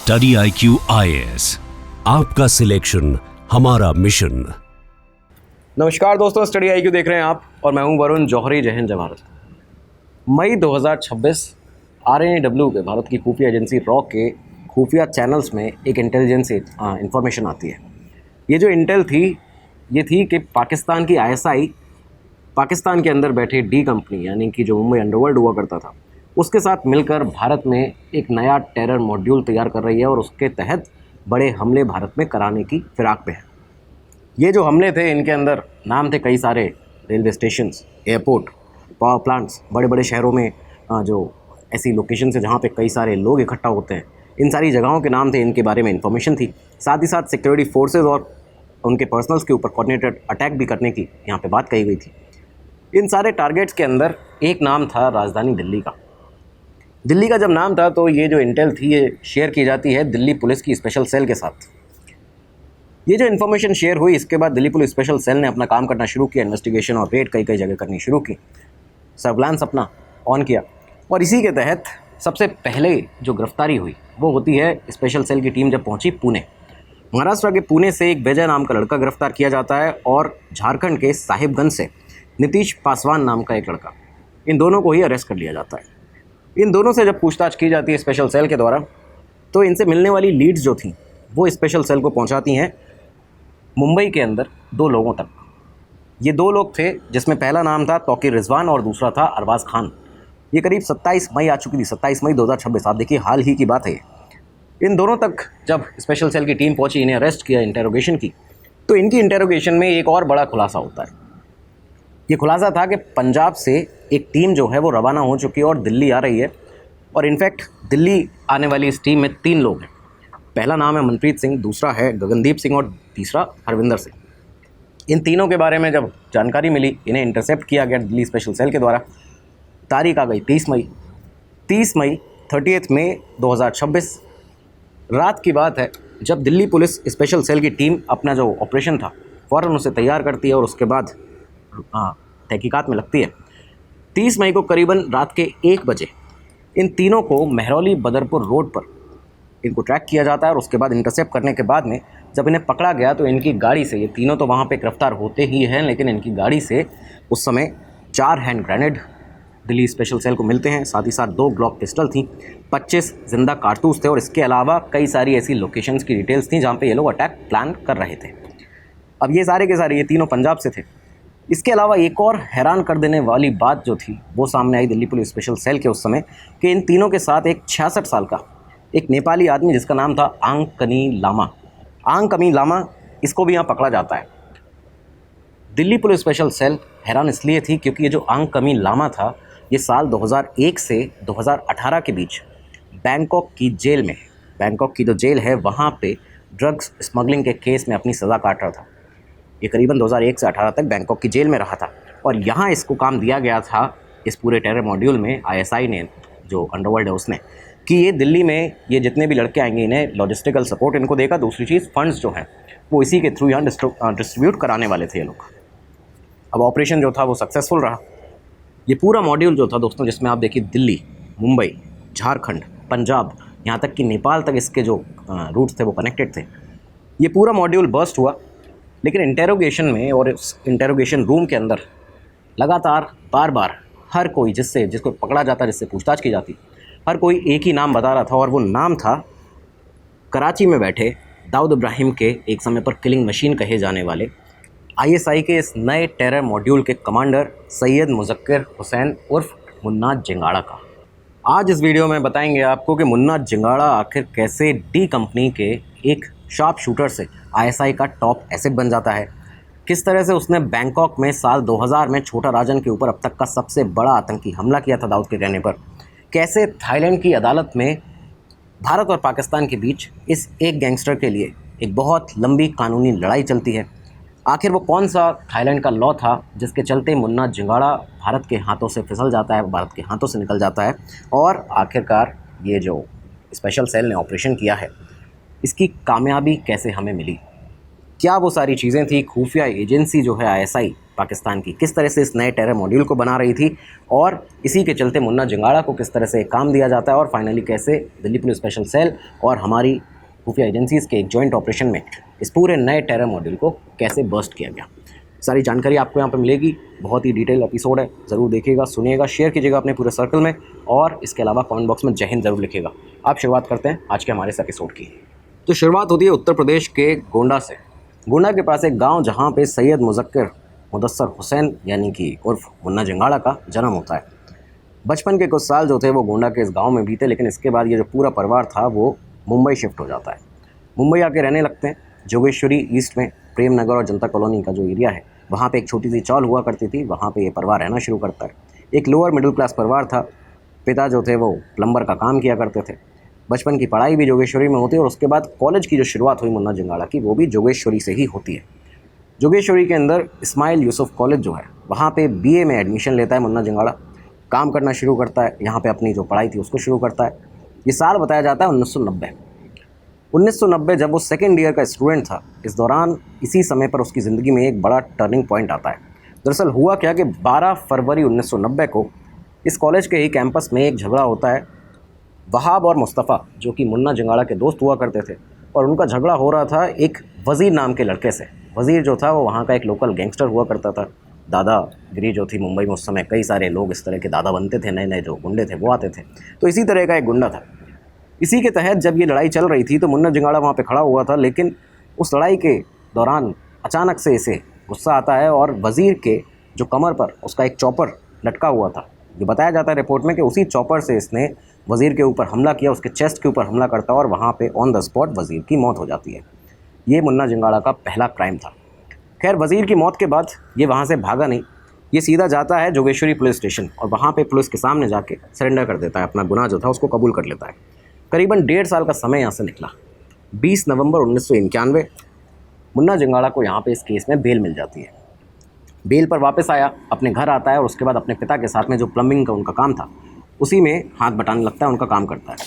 Study IQ IAS, आपका selection हमारा mission. नमस्कार दोस्तों, स्टडी IQ देख रहे हैं आप और मैं हूं वरुण जौहरी। जय हिंद जय भारत। मई 2026 RNAW के भारत की खुफिया एजेंसी रॉ के खुफिया चैनल्स में एक इंटेलिजेंस इंफॉर्मेशन आती है। ये जो इंटेल थी ये थी कि पाकिस्तान की ISI पाकिस्तान के अंदर बैठे डी कंपनी यानी कि जो मुंबई अंडरवर्ल्ड हुआ करता था उसके साथ मिलकर भारत में एक नया टेरर मॉड्यूल तैयार कर रही है और उसके तहत बड़े हमले भारत में कराने की फिराक पे है। ये जो हमले थे इनके अंदर नाम थे कई सारे railway stations, airport, power plants, बड़े बड़े शहरों में जो ऐसी लोकेशन है जहाँ पे कई सारे लोग इकट्ठा होते हैं, इन सारी जगहों के नाम थे, इनके बारे में इन्फॉर्मेशन थी। साथ ही साथ सिक्योरिटी फोर्सेज और उनके पर्सनल्स के ऊपर कोऑर्डिनेटेड अटैक भी करने की यहाँ पे बात कही गई थी। इन सारे टारगेट्स के अंदर एक नाम था राजधानी दिल्ली का। दिल्ली का जब नाम था तो ये जो इंटेल थी ये शेयर की जाती है दिल्ली पुलिस की स्पेशल सेल के साथ। ये जो इन्फॉर्मेशन शेयर हुई इसके बाद दिल्ली पुलिस स्पेशल सेल ने अपना काम करना शुरू किया, इन्वेस्टिगेशन और रेड कई जगह करनी शुरू की, सर्विलांस अपना ऑन किया। और इसी के तहत सबसे पहले जो गिरफ्तारी हुई वो होती है स्पेशल सेल की टीम जब पहुंची पुणे। महाराष्ट्र के पुणे से एक विजय नाम का लड़का गिरफ्तार किया जाता है और झारखंड के साहिबगंज से नीतीश पासवान नाम का एक लड़का, इन दोनों को ही अरेस्ट कर लिया जाता है। इन दोनों से जब पूछताछ की जाती है स्पेशल सेल के द्वारा तो इनसे मिलने वाली लीड्स जो थी वो स्पेशल सेल को पहुंचाती हैं मुंबई के अंदर दो लोगों तक। ये दो लोग थे जिसमें पहला नाम था तौकीर रिजवान और दूसरा था अरबाज खान। ये करीब 27 मई आ चुकी थी, 27 मई 2026। आप देखिए हाल ही की बात है ये। इन दोनों तक जब स्पेशल सेल की टीम पहुंची, इन्हें अरेस्ट किया, इंटेरोगेशन की, तो इनकी इंटेरोगेशन में एक और बड़ा खुलासा होता है। ये खुलासा था कि पंजाब से एक टीम जो है वो रवाना हो चुकी है और दिल्ली आ रही है। और इनफैक्ट दिल्ली आने वाली इस टीम में 3 लोग हैं। पहला नाम है मनप्रीत सिंह, दूसरा है गगनदीप सिंह और तीसरा हरविंदर सिंह। इन तीनों के बारे में जब जानकारी मिली, इन्हें इंटरसेप्ट किया गया दिल्ली स्पेशल सेल के द्वारा। तारीख आ गई 30 मई 30 मई 2026 रात की बात है जब दिल्ली पुलिस स्पेशल सेल की टीम अपना जो ऑपरेशन था फ़ौरन उसे तैयार करती है और उसके बाद तहकीकात में लगती है। 30 मई को करीबन रात के 1 बजे इन तीनों को महरौली बदरपुर रोड पर इनको ट्रैक किया जाता है और उसके बाद इंटरसेप्ट करने के बाद में जब इन्हें पकड़ा गया तो इनकी गाड़ी से, ये तीनों तो वहाँ पे गिरफ्तार होते ही हैं, लेकिन इनकी गाड़ी से उस समय 4 hand grenade Delhi special cell को मिलते हैं। साथ ही साथ 2 ग्लॉक पिस्टल थी, 25 जिंदा कारतूस थे और इसके अलावा कई सारी ऐसी लोकेशंस की डिटेल्स थी जहाँ पे ये लोग अटैक प्लान कर रहे थे। अब ये सारे के सारे ये तीनों पंजाब से थे। इसके अलावा एक और हैरान कर देने वाली बात जो थी वो सामने आई दिल्ली पुलिस स्पेशल सेल के उस समय कि इन तीनों के साथ एक 66 साल का एक नेपाली आदमी जिसका नाम था आंगकमी लामा, इसको भी यहाँ पकड़ा जाता है। दिल्ली पुलिस स्पेशल सेल हैरान इसलिए थी क्योंकि ये जो आंगकमी लामा था ये साल 2001 से 2018 के बीच बैंकॉक की जेल में, बैंकॉक की जो जेल है वहाँ पे ड्रग्स स्मगलिंग के केस में अपनी सज़ा काट रहा था। ये करीबन 2001 से 18 तक बैंकॉक की जेल में रहा था और यहाँ इसको काम दिया गया था इस पूरे टेरर मॉड्यूल में ISI ने, जो अंडरवर्ल्ड है उसने, कि ये दिल्ली में ये जितने भी लड़के आएंगे इन्हें लॉजिस्टिकल सपोर्ट इनको देगा। दूसरी चीज़ फंड्स जो हैं वो इसी के थ्रू यहाँ डिस्ट्रीब्यूट कराने वाले थे ये लोग। अब ऑपरेशन जो था वो सक्सेसफुल रहा। ये पूरा मॉड्यूल जो था दोस्तों, जिसमें आप देखिए दिल्ली, मुंबई, झारखंड, पंजाब, यहाँ तक कि नेपाल तक इसके जो रूट्स थे वो कनेक्टेड थे। ये पूरा मॉड्यूल बर्स्ट हुआ, लेकिन इंटेरोगेशन में और इस इंटेरोगेशन रूम के अंदर लगातार बार बार हर कोई जिसको पकड़ा जाता, जिससे पूछताछ की जाती, हर कोई एक ही नाम बता रहा था और वो नाम था कराची में बैठे दाऊद इब्राहिम के एक समय पर किलिंग मशीन कहे जाने वाले ISI के इस नए टेरर मॉड्यूल के कमांडर सैयद मुज़क्किर हुसैन उर्फ मुन्ना जिंगाड़ा का। आज इस वीडियो में बताएंगे आपको कि मुन्ना जिंगाड़ा आखिर कैसे डी कंपनी के एक शार्प शूटर से ISI का टॉप एसेट बन जाता है, किस तरह से उसने बैंकॉक में साल 2000 में छोटा राजन के ऊपर अब तक का सबसे बड़ा आतंकी हमला किया था दाऊद के कहने पर, कैसे थाईलैंड की अदालत में भारत और पाकिस्तान के बीच इस एक गैंगस्टर के लिए एक बहुत लंबी कानूनी लड़ाई चलती है, आखिर वो कौन सा थाईलैंड का लॉ था जिसके चलते मुन्ना जिंगाड़ा भारत के हाथों से फिसल जाता है, भारत के हाथों से निकल जाता है, और आखिरकार ये जो स्पेशल सेल ने ऑपरेशन किया है इसकी कामयाबी कैसे हमें मिली। क्या वो सारी चीज़ें थी, खुफिया एजेंसी जो है आईएसआई पाकिस्तान की किस तरह से इस नए टेरर मॉड्यूल को बना रही थी, और इसी के चलते मुन्ना जंगाड़ा को किस तरह से काम दिया जाता है, और फाइनली कैसे दिल्ली पुलिस स्पेशल सेल और हमारी खुफिया एजेंसीज़ के एक जॉइंट ऑपरेशन में इस पूरे नए टेरर मॉड्यूल को कैसे बर्स्ट किया गया। सारी जानकारी आपको यहाँ पर मिलेगी। बहुत ही डिटेल एपिसोड है, ज़रूर देखिएगा, सुनिएगा, शेयर कीजिएगा अपने पूरे सर्कल में, और इसके अलावा कमेंट बॉक्स में जय हिंद ज़रूर लिखिएगा। आप शुरुआत करते हैं आज के हमारे इस एपिसोड की। तो शुरुआत होती है उत्तर प्रदेश के गोंडा से। गोंडा के पास एक गांव जहां पे सैयद मुदस्सर हुसैन यानी कि उर्फ मुन्ना जंगाड़ा का जन्म होता है। बचपन के कुछ साल जो थे वो गोंडा के इस गांव में बीते, लेकिन इसके बाद ये जो पूरा परिवार था वो मुंबई शिफ्ट हो जाता है। मुंबई आके रहने लगते हैं। जोगेश्वरी ईस्ट में प्रेम नगर और जनता कॉलोनी का जो एरिया है वहाँ पे एक छोटी सी चौल हुआ करती थी, वहाँ पे ये परिवार रहना शुरू करता है। एक लोअर मिडिल क्लास परिवार था। पिता जो थे वो प्लम्बर का काम किया करते थे। बचपन की पढ़ाई भी जोगेश्वरी में होती है, और उसके बाद कॉलेज की जो शुरुआत हुई मुन्ना जंगाड़ा की वो भी जोगेश्वरी से ही होती है। जोगेश्वरी के अंदर इस्माइल यूसुफ कॉलेज जो है वहाँ पे बीए में एडमिशन लेता है मुन्ना जंगाड़ा। काम करना शुरू करता है, यहाँ पे अपनी जो पढ़ाई थी उसको शुरू करता है। ये साल बताया जाता है 1990 जब वो सेकेंड ईयर का स्टूडेंट था। इस दौरान इसी समय पर उसकी ज़िंदगी में एक बड़ा टर्निंग पॉइंट आता है। दरअसल हुआ क्या कि 12 फरवरी 1990 को इस कॉलेज के ही कैंपस में एक झगड़ा होता है। वहाब और मुस्तफ़ा जो कि मुन्ना जंगाड़ा के दोस्त हुआ करते थे, और उनका झगड़ा हो रहा था एक वज़ीर नाम के लड़के से। वज़ीर जो था वो वहाँ का एक लोकल गैंगस्टर हुआ करता था। दादागिरी जो थी मुंबई में उस समय, कई सारे लोग इस तरह के दादा बनते थे, नए नए जो गुंडे थे वो आते थे, तो इसी तरह का एक गुंडा था। इसी के तहत जब ये लड़ाई चल रही थी तो मुन्ना जंगाड़ा वहाँ पे खड़ा हुआ था, लेकिन उस लड़ाई के दौरान अचानक से इसे गुस्सा आता है और वज़ीर के जो कमर पर उसका एक चॉपर लटका हुआ था, जो बताया जाता है रिपोर्ट में कि उसी चॉपर से इसने वज़ीर के ऊपर हमला किया, उसके चेस्ट के ऊपर हमला करता है, और वहाँ पे ऑन द स्पॉट वज़ीर की मौत हो जाती है। ये मुन्ना जंगाड़ा का पहला क्राइम था। खैर, वज़ीर की मौत के बाद ये वहाँ से भागा नहीं, ये सीधा जाता है जोगेश्वरी पुलिस स्टेशन, और वहाँ पे पुलिस के सामने जाके सरेंडर कर देता है, अपना गुनाह जो था उसको कबूल कर लेता है। करीबन 1.5 साल का समय यहाँ से निकला। 20 नवंबर 1991 मुन्ना जंगाड़ा को यहाँ पे इस केस में बेल मिल जाती है। बेल पर वापस आया, अपने घर आता है, और उसके बाद अपने पिता के साथ में जो प्लम्बिंग का उनका काम था उसी में हाथ बटाने लगता है, उनका काम करता है।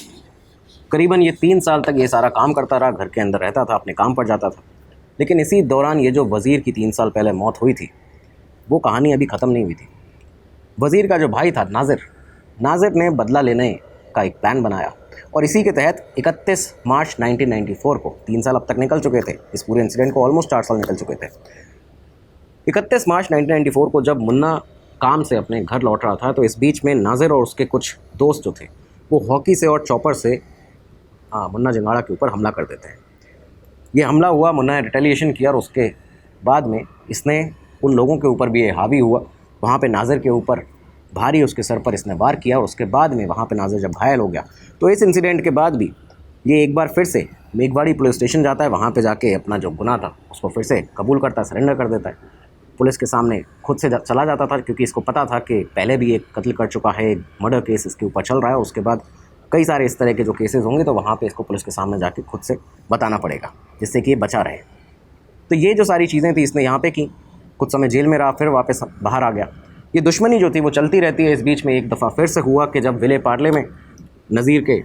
करीबन ये 3 साल तक ये सारा काम करता रहा, घर के अंदर रहता था, अपने काम पर जाता था। लेकिन इसी दौरान ये जो वज़ीर की 3 साल पहले मौत हुई थी वो कहानी अभी ख़त्म नहीं हुई थी। वज़ीर का जो भाई था नाजिर ने बदला लेने का एक प्लान बनाया, और इसी के तहत 31 मार्च 1994 को, 3 साल अब तक निकल चुके थे इस पूरे इंसिडेंट को, ऑलमोस्ट 4 साल निकल चुके थे। 31 मार्च 1994 को जब मुन्ना काम से अपने घर लौट रहा था, तो इस बीच में नाजिर और उसके कुछ दोस्त जो थे वो हॉकी से और चॉपर से मुन्ना जंगाड़ा के ऊपर हमला कर देते हैं। ये हमला हुआ, मुन्ना ने रिटेलिएशन किया, और उसके बाद में इसने उन लोगों के ऊपर भी ये हावी हुआ। वहाँ पे नाजिर के ऊपर भारी उसके सर पर इसने वार किया, और उसके बाद में वहाँ पे नाजिर जब घायल हो गया तो इस इंसिडेंट के बाद भी ये एक बार फिर से मेघवाड़ी पुलिस स्टेशन जाता है। वहाँ पे जाके अपना जो गुनाह था उसको फिर से कबूल करता है, सरेंडर कर देता है। पुलिस के सामने खुद से चला जाता था, क्योंकि इसको पता था कि पहले भी एक कत्ल कर चुका है, एक मर्डर केस इसके ऊपर चल रहा है, उसके बाद कई सारे इस तरह के जो केसेस होंगे, तो वहाँ पे इसको पुलिस के सामने जाके खुद से बताना पड़ेगा, जिससे कि ये बचा रहे। तो ये जो सारी चीज़ें थी इसने यहाँ पे की। कुछ समय जेल में रहा, फिर वापस बाहर आ गया। ये दुश्मनी जो थी वो चलती रहती है। इस बीच में एक दफ़ा फिर से हुआ कि जब विले पार्ले में नज़ीर के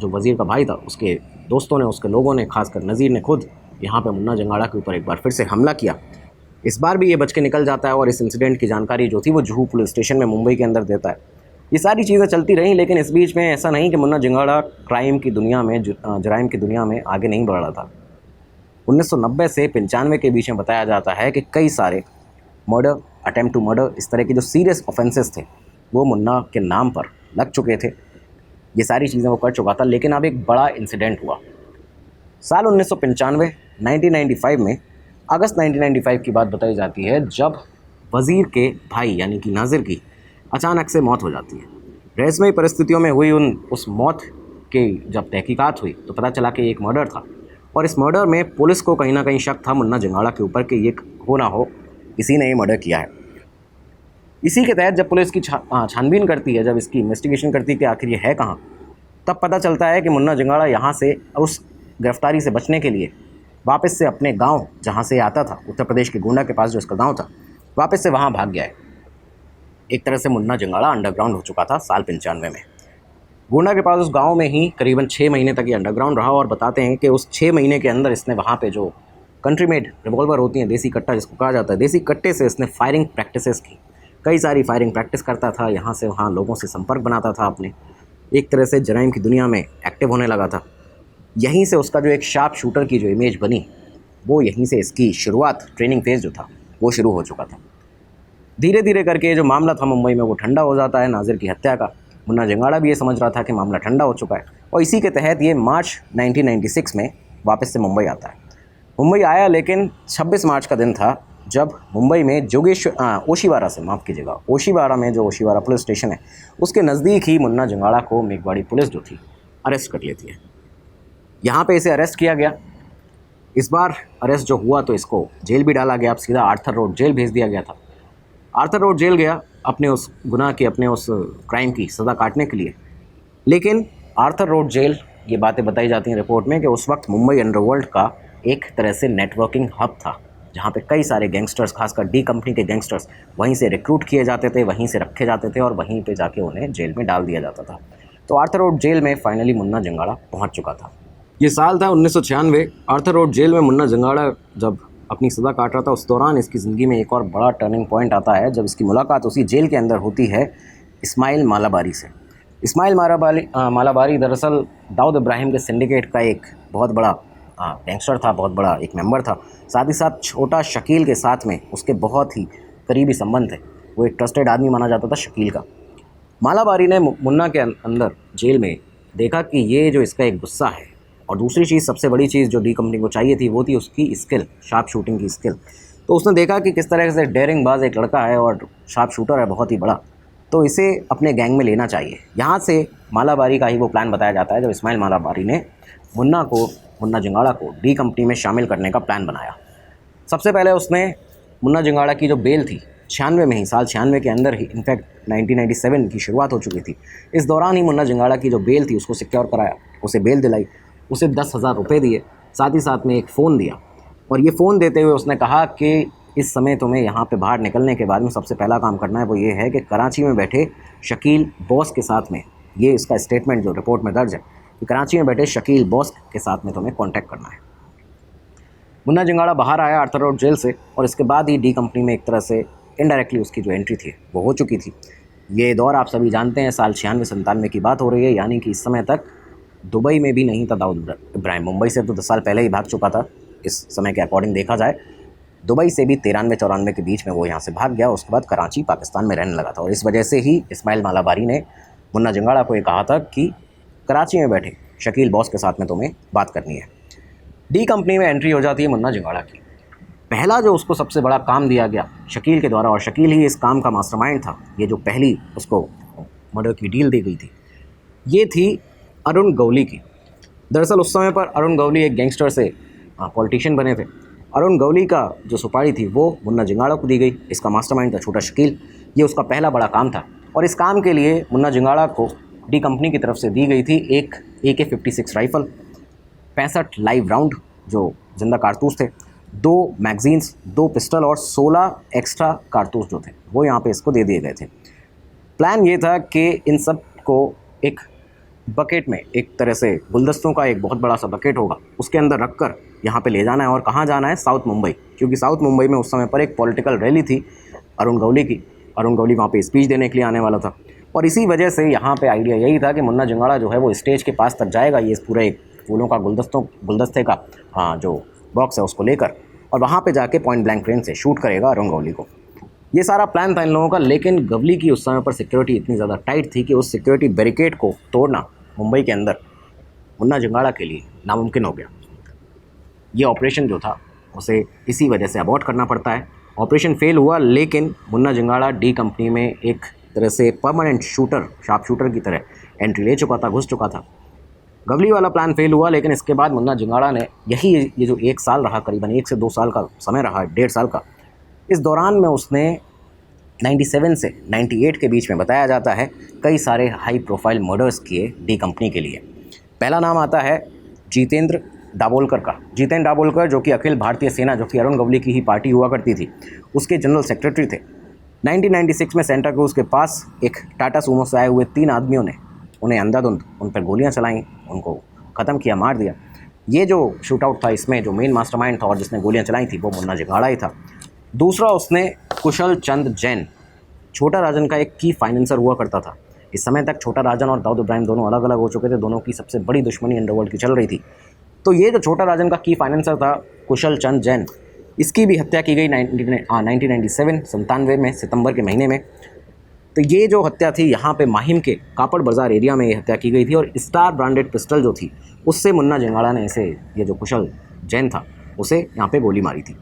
जो वज़ीर का भाई था उसके दोस्तों ने, उसके लोगों ने, खासकर नज़ीर ने खुद यहाँ पे मुन्ना जंगाड़ा के ऊपर एक बार फिर से हमला किया। इस बार भी ये बच के निकल जाता है, और इस इंसिडेंट की जानकारी जो थी वो जुहू पुलिस स्टेशन में मुंबई के अंदर देता है। ये सारी चीज़ें चलती रहीं, लेकिन इस बीच में ऐसा नहीं कि मुन्ना जंगाड़ा क्राइम की दुनिया में, जराइम की दुनिया में आगे नहीं बढ़ रहा था। 1990 से 95 के बीच में बताया जाता है कि कई सारे मर्डर, अटेम्प्ट टू मर्डर, इस तरह के जो सीरियस ऑफेंसेस थे वो मुन्ना के नाम पर लग चुके थे। ये सारी चीज़ें वो कर चुका था। लेकिन अब एक बड़ा इंसिडेंट हुआ साल 1995 1995 में। अगस्त 1995 की बात बताई जाती है, जब वज़ीर के भाई यानी कि नाजिर की अचानक से मौत हो जाती है। रहस्यमयी परिस्थितियों में हुई उस मौत के जब तहकीकात हुई तो पता चला कि एक मर्डर था, और इस मर्डर में पुलिस को कहीं ना कहीं शक था मुन्ना जंगाड़ा के ऊपर कि ये हो ना हो इसी ने ये मर्डर किया है। इसी के तहत जब पुलिस की छानबीन करती है, जब इसकी इन्वेस्टिगेशन करती है कि आखिर ये है कहाँ, तब पता चलता है कि मुन्ना जंगाड़ा यहाँ से उस गिरफ्तारी से बचने के लिए वापस से अपने गांव जहाँ से आता था, उत्तर प्रदेश के गोंडा के पास जो इसका गांव था, वापस से वहाँ भाग गया है। एक तरह से मुन्ना जंगाड़ा अंडरग्राउंड हो चुका था साल 95 में। गोंडा के पास उस गांव में ही करीबन 6 महीने तक ये अंडरग्राउंड रहा, और बताते हैं कि उस 6 महीने के अंदर इसने वहाँ पे जो कंट्री मेड रिवॉल्वर होती हैं, देसी कट्टा जिसको कहा जाता है, देसी कट्टे से इसने फायरिंग प्रैक्टिसेस की, कई सारी फायरिंग प्रैक्टिस करता था, यहाँ से वहाँ लोगों से संपर्क बनाता था अपने, एक तरह से जराइम की दुनिया में एक्टिव होने लगा था। यहीं से उसका जो एक शार्प शूटर की जो इमेज बनी, वो यहीं से इसकी शुरुआत, ट्रेनिंग फेज़ जो था वो शुरू हो चुका था। धीरे धीरे करके जो मामला था मुंबई में वो ठंडा हो जाता है नाजिर की हत्या का। मुन्ना जंगाड़ा भी ये समझ रहा था कि मामला ठंडा हो चुका है और इसी के तहत ये मार्च 1996 में वापस से मुंबई आता है। मुंबई आया, लेकिन 26 मार्च का दिन था जब मुंबई में ओशीवारा से, माफ़ कीजिएगा, ओशीवारा में जो ओशीवारा पुलिस स्टेशन है उसके नज़दीक ही मुन्ना जंगाड़ा को मेघवाड़ी पुलिस जो थी अरेस्ट कर लेती है। यहाँ पे इसे अरेस्ट किया गया। इस बार अरेस्ट जो हुआ तो इसको जेल भी डाला गया, अब सीधा आर्थर रोड जेल भेज दिया गया था। आर्थर रोड जेल गया अपने उस गुनाह की, अपने उस क्राइम की सज़ा काटने के लिए। लेकिन आर्थर रोड जेल, ये बातें बताई जाती हैं रिपोर्ट में कि उस वक्त मुंबई अंडरवर्ल्ड का एक तरह से नेटवर्किंग हब था, जहाँ पे कई सारे गैंगस्टर्स, खासकर डी कंपनी के गैंगस्टर्स वहीं से रिक्रूट किए जाते थे, वहीं से रखे जाते थे और वहीं पे जाके उन्हें जेल में डाल दिया जाता था। तो आर्थर रोड जेल में फाइनली मुन्ना जंगाड़ा पहुँच चुका था। ये साल था 1996। आर्थर रोड जेल में मुन्ना जंगाड़ा जब अपनी सज़ा काट रहा था, उस दौरान इसकी ज़िंदगी में एक और बड़ा टर्निंग पॉइंट आता है जब इसकी मुलाकात उसी जेल के अंदर होती है इस्माइल मालाबारी से। इस्माइल मालाबारी दरअसल दाऊद इब्राहिम के सिंडिकेट का एक बहुत बड़ा गैंगस्टर था, बहुत बबड़ा एक मेंबर था। साथ ही साथ छोटा शकील के साथ में उसके बहुत ही करीबी संबंध थे, वो एक ट्रस्टेड आदमी माना जाता था शकील का। मालाबारी ने मुन्ना के अंदर जेल में देखा कि ये जो इसका एक गुस्सा है, और दूसरी चीज़, सबसे बड़ी चीज़ जो डी कंपनी को चाहिए थी वो थी उसकी स्किल, शार्प शूटिंग की स्किल। तो उसने देखा कि किस तरह से डेयरिंग बाज एक लड़का है और शार्प शूटर है बहुत ही बड़ा, तो इसे अपने गैंग में लेना चाहिए। यहाँ से मालाबारी का ही वो प्लान बताया जाता है जब इस्माइल मालाबारी ने मुन्ना जंगाड़ा को डी कंपनी में शामिल करने का प्लान बनाया। सबसे पहले उसने मुन्ना जंगाड़ा की जो बेल थी 96 में ही, साल 96 के अंदर ही, इनफैक्ट 1997 की शुरुआत हो चुकी थी, इस दौरान ही मुन्ना जंगाड़ा की जो बेल थी उसको सिक्योर कराया, उसे बेल दिलाई, उसे 10,000 रुपये दिए, साथ ही साथ में एक फ़ोन दिया। और ये फ़ोन देते हुए उसने कहा कि इस समय तुम्हें यहाँ पे बाहर निकलने के बाद में सबसे पहला काम करना है वो ये है कि कराची में बैठे शकील बॉस के साथ में, ये इसका स्टेटमेंट जो रिपोर्ट में दर्ज है कि कराची में बैठे शकील बॉस के साथ में तुम्हें कांटेक्ट करना है। मुन्ना जंगाड़ा बाहर आया आर्थर रोड जेल से और इसके बाद ही डी कंपनी में एक तरह से इनडायरेक्टली उसकी जो एंट्री थी वो हो चुकी थी। ये दौर आप सभी जानते हैं, साल 96-97 की बात हो रही है, यानी कि इस समय तक दुबई में भी नहीं था दाऊद इब्राहिम। मुंबई से तो 10 साल पहले ही भाग चुका था, इस समय के अकॉर्डिंग देखा जाए। दुबई से भी 93-94 के बीच में वो यहाँ से भाग गया, उसके बाद कराची पाकिस्तान में रहने लगा था। और इस वजह से ही इस्माइल मालाबारी ने मुन्ना जंगाड़ा को ये कहा था कि कराची में बैठे शकील बॉस के साथ में तुम्हें बात करनी है। डी कंपनी में एंट्री हो जाती है मुन्ना जंगाड़ा की। पहला जो उसको सबसे बड़ा काम दिया गया शकील के द्वारा, और शकील ही इस काम का मास्टरमाइंड था, ये जो पहली उसको मर्डर की डील दी गई थी, ये थी अरुण गौली की। दरअसल उस समय पर अरुण गौली एक गैंगस्टर से पॉलिटिशियन बने थे। अरुण गौली का जो सुपारी थी वो मुन्ना जंगाड़ा को दी गई। इसका मास्टरमाइंड था छोटा शकील, ये उसका पहला बड़ा काम था। और इस काम के लिए मुन्ना जंगाड़ा को डी कंपनी की तरफ से दी गई थी एक AK-56 राइफ़ल, 65 लाइव राउंड जो जिंदा कारतूस थे, 2 मैगजीन्स, 2 पिस्टल और 16 एक्स्ट्रा कारतूस जो थे वो यहाँ पे इसको दे दिए गए थे। प्लान ये था कि इन सब को एक बकेट में, एक तरह से गुलदस्तों का एक बहुत बड़ा सा बकेट होगा, उसके अंदर रखकर यहाँ पे ले जाना है। और कहाँ जाना है? साउथ मुंबई, क्योंकि साउथ मुंबई में उस समय पर एक पॉलिटिकल रैली थी अरुण गौली की। अरुण गौली वहाँ पे स्पीच देने के लिए आने वाला था और इसी वजह से यहाँ पे आइडिया यही था कि मुन्ना जंगाड़ा जो है वो स्टेज के पास तक जाएगा, ये इस पूरे एक फूलों का गुलदस्ते का जो बॉक्स है उसको लेकर, और वहाँ पे जाके पॉइंट ब्लैंक रेंज से शूट करेगा अरुण गौली को। ये सारा प्लान था इन लोगों का। लेकिन गवली की उस समय पर सिक्योरिटी इतनी ज़्यादा टाइट थी कि उस सिक्योरिटी बैरिकेड को तोड़ना मुंबई के अंदर मुन्ना जंगाड़ा के लिए नामुमकिन हो गया। ये ऑपरेशन जो था उसे इसी वजह से अबॉर्ट करना पड़ता है। ऑपरेशन फेल हुआ, लेकिन मुन्ना जंगाड़ा डी कंपनी में एक तरह से परमानेंट शूटर, शार्प शूटर की तरह एंट्री ले चुका था, घुस चुका था। गवली वाला प्लान फेल हुआ, लेकिन इसके बाद मुन्ना जंगाड़ा ने ये जो 1 साल रहा, करीबन 1 से 2 साल का समय रहा, 1.5 साल का, इस दौरान में उसने 97 से 98 के बीच में बताया जाता है कई सारे हाई प्रोफाइल मर्डर्स किए डी कंपनी के लिए। पहला नाम आता है जितेंद्र दाभोलकर का। जितेंद्र दाभोलकर जो कि अखिल भारतीय सेना, जो कि अरुण गवली की ही पार्टी हुआ करती थी, उसके जनरल सेक्रेटरी थे। 1996 में सेंटा क्रूज के पास एक टाटा सूमो से आए हुए 3 आदमियों ने उन्हें अंधाधुंध उन पर गोलियां चलाईं, उनको ख़त्म किया, मार दिया। ये जो शूट आउट था इसमें जो मेन मास्टरमाइंड था और जिसने गोलियां चलाई थी वो मुन्ना जिंगाड़ा ही था। दूसरा उसने कुशल चंद जैन, छोटा राजन का एक की फाइनेंसर हुआ करता था। इस समय तक छोटा राजन और दाऊद इब्राहिम दोनों अलग अलग हो चुके थे, दोनों की सबसे बड़ी दुश्मनी अंडरवर्ल्ड की चल रही थी। तो ये जो छोटा राजन का की फाइनेंसर था कुशल चंद जैन, इसकी भी हत्या की गई 1997 में सितंबर के महीने में। तो ये जो हत्या थी यहाँ पे माहिम के कापड़ बाज़ार एरिया में ये हत्या की गई थी और स्टार ब्रांडेड पिस्टल जो थी उससे मुन्ना जिंगाड़ा ने इसे, ये जो कुशल जैन था उसे यहाँ पे गोली मारी थी।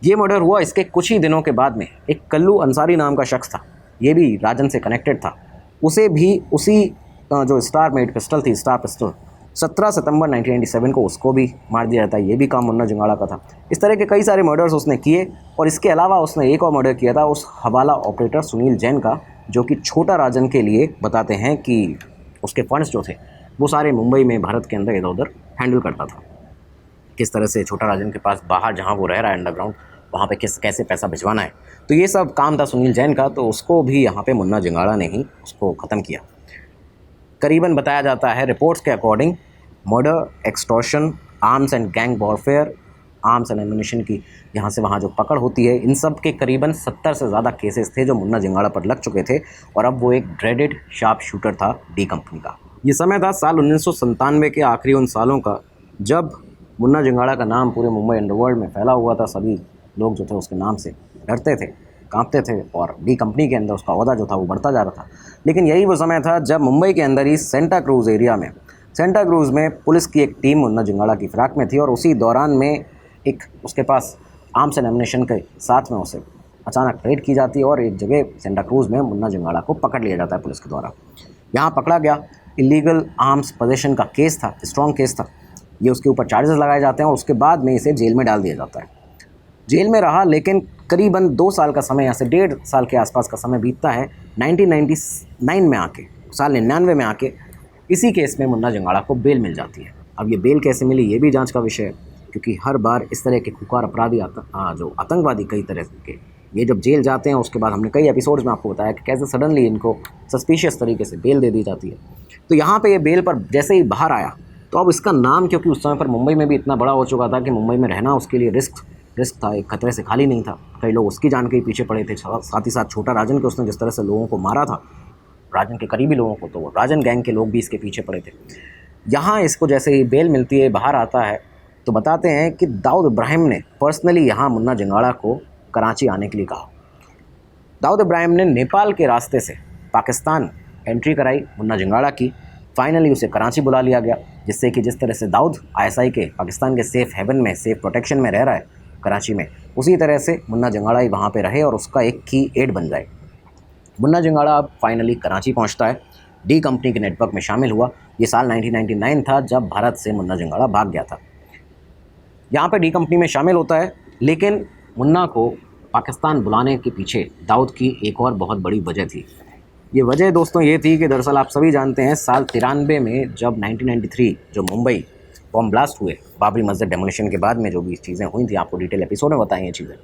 ये मर्डर हुआ इसके कुछ ही दिनों के बाद में एक कल्लू अंसारी नाम का शख्स था, ये भी राजन से कनेक्टेड था, उसे भी उसी जो स्टार मेड पिस्टल थी, स्टार पिस्टल, 17 सितंबर 1997 को उसको भी मार दिया जाता है। ये भी काम मुन्ना जिंगाड़ा का था। इस तरह के कई सारे मर्डर्स उसने किए और इसके अलावा उसने एक और मर्डर किया था उस हवाला ऑपरेटर सुनील जैन का, जो कि छोटा राजन के लिए बताते हैं कि उसके फंड्स जो थे वो सारे मुंबई में भारत के अंदर इधर उधर हैंडल करता था। किस तरह से छोटा राजन के पास बाहर जहाँ वो रह रहा है अंडरग्राउंड, वहाँ पे कैसे पैसा भिजवाना है, तो ये सब काम था सुनील जैन का। तो उसको भी यहाँ पे मुन्ना जिंगाड़ा ने ही उसको ख़त्म किया। करीबन बताया जाता है रिपोर्ट्स के according murder, extortion, arms and gang warfare, arms and ammunition की यहाँ से वहाँ जो पकड़ होती है, इन सब के करीबन 70 से ज़्यादा केसेस थे जो मुन्ना जिंगाड़ा पर लग चुके थे और अब वो एक ड्रेडेड शार्प शूटर था डी कंपनी का। ये समय था साल 1997 के आखिरी उन सालों का जब मुन्ना जिंगाड़ा का नाम पूरे मुंबई अंडरवर्ल्ड में फैला हुआ था। सभी लोग जो थे उसके नाम से डरते थे, कांपते थे और डी कंपनी के अंदर उसका ओहदा जो था वो बढ़ता जा रहा था। लेकिन यही वो समय था जब मुंबई के अंदर ही सेंटा क्रूज़ एरिया में, सेंटा क्रूज़ में पुलिस की एक टीम मुन्ना जिंगाड़ा की फिराक में थी और उसी दौरान में एक उसके पास आर्म्स एंड एम्यूनिशन के साथ में उसे अचानक रेड की जाती है और एक जगह सेंटा क्रूज़ में मुन्ना जिंगाड़ा को पकड़ लिया जाता है पुलिस के द्वारा। यहाँ पकड़ा गया, इलीगल आर्म्स पोजेशन का केस था, स्ट्रॉन्ग केस था। ये उसके ऊपर चार्जेस लगाए जाते हैं और उसके बाद में इसे जेल में डाल दिया जाता है। जेल में रहा, लेकिन करीबन 2 साल का समय, यहाँ से 1.5 साल के आसपास का समय बीतता है 1999 में आके, साल 99 में आके इसी केस में मुन्ना जिंगाड़ा को बेल मिल जाती है। अब ये बेल कैसे मिली ये भी जांच का विषय है, क्योंकि हर बार इस तरह के खुकार अपराधी जो आतंकवादी कई तरह के, ये जब जेल जाते हैं उसके बाद हमने कई एपिसोड्स में आपको बताया कि कैसे सडनली इनको सस्पिशियस तरीके से बेल दे दी जाती है। तो यहाँ पे ये बेल पर जैसे ही बाहर आया तो अब इसका नाम, क्योंकि उस समय पर मुंबई में भी इतना बड़ा हो चुका था कि मुंबई में रहना उसके लिए रिस्क था, एक खतरे से खाली नहीं था। कई लोग उसकी जान के ही पीछे पड़े थे, साथ ही साथ छोटा राजन के उसने जिस तरह से लोगों को मारा था, राजन के करीबी लोगों को, तो वो राजन गैंग के लोग भी इसके पीछे पड़े थे। यहाँ इसको जैसे ही बेल मिलती है, बाहर आता है, तो बताते हैं कि दाऊद इब्राहिम ने पर्सनली यहाँ मुन्ना जिंगाड़ा को कराची आने के लिए कहा। दाऊद इब्राहिम ने नेपाल के रास्ते से पाकिस्तान एंट्री कराई मुन्ना जिंगाड़ा की। फाइनली उसे कराची बुला लिया गया, जिससे कि जिस तरह से दाऊद ISI के पाकिस्तान के सेफ हेवन में, सेफ प्रोटेक्शन में रह रहा है कराची में, उसी तरह से मुन्ना जिंगाड़ा ही वहाँ पे रहे और उसका एक की एड बन जाए। मुन्ना जिंगाड़ा अब फाइनली कराची पहुँचता है, डी कंपनी के नेटवर्क में शामिल हुआ। ये साल 1999 था जब भारत से मुन्ना जिंगाड़ा भाग गया था। यहाँ पे डी कंपनी में शामिल होता है, लेकिन मुन्ना को पाकिस्तान बुलाने के पीछे दाऊद की एक और बहुत बड़ी वजह थी। ये वजह दोस्तों ये थी कि दरअसल आप सभी जानते हैं साल 93 में जब 1993 जो मुंबई बॉम्ब ब्लास्ट हुए, बाबरी मस्जिद डेमोलिशन के बाद में जो भी चीज़ें हुई थी, आपको डिटेल एपिसोड में बताई ये चीज़ें।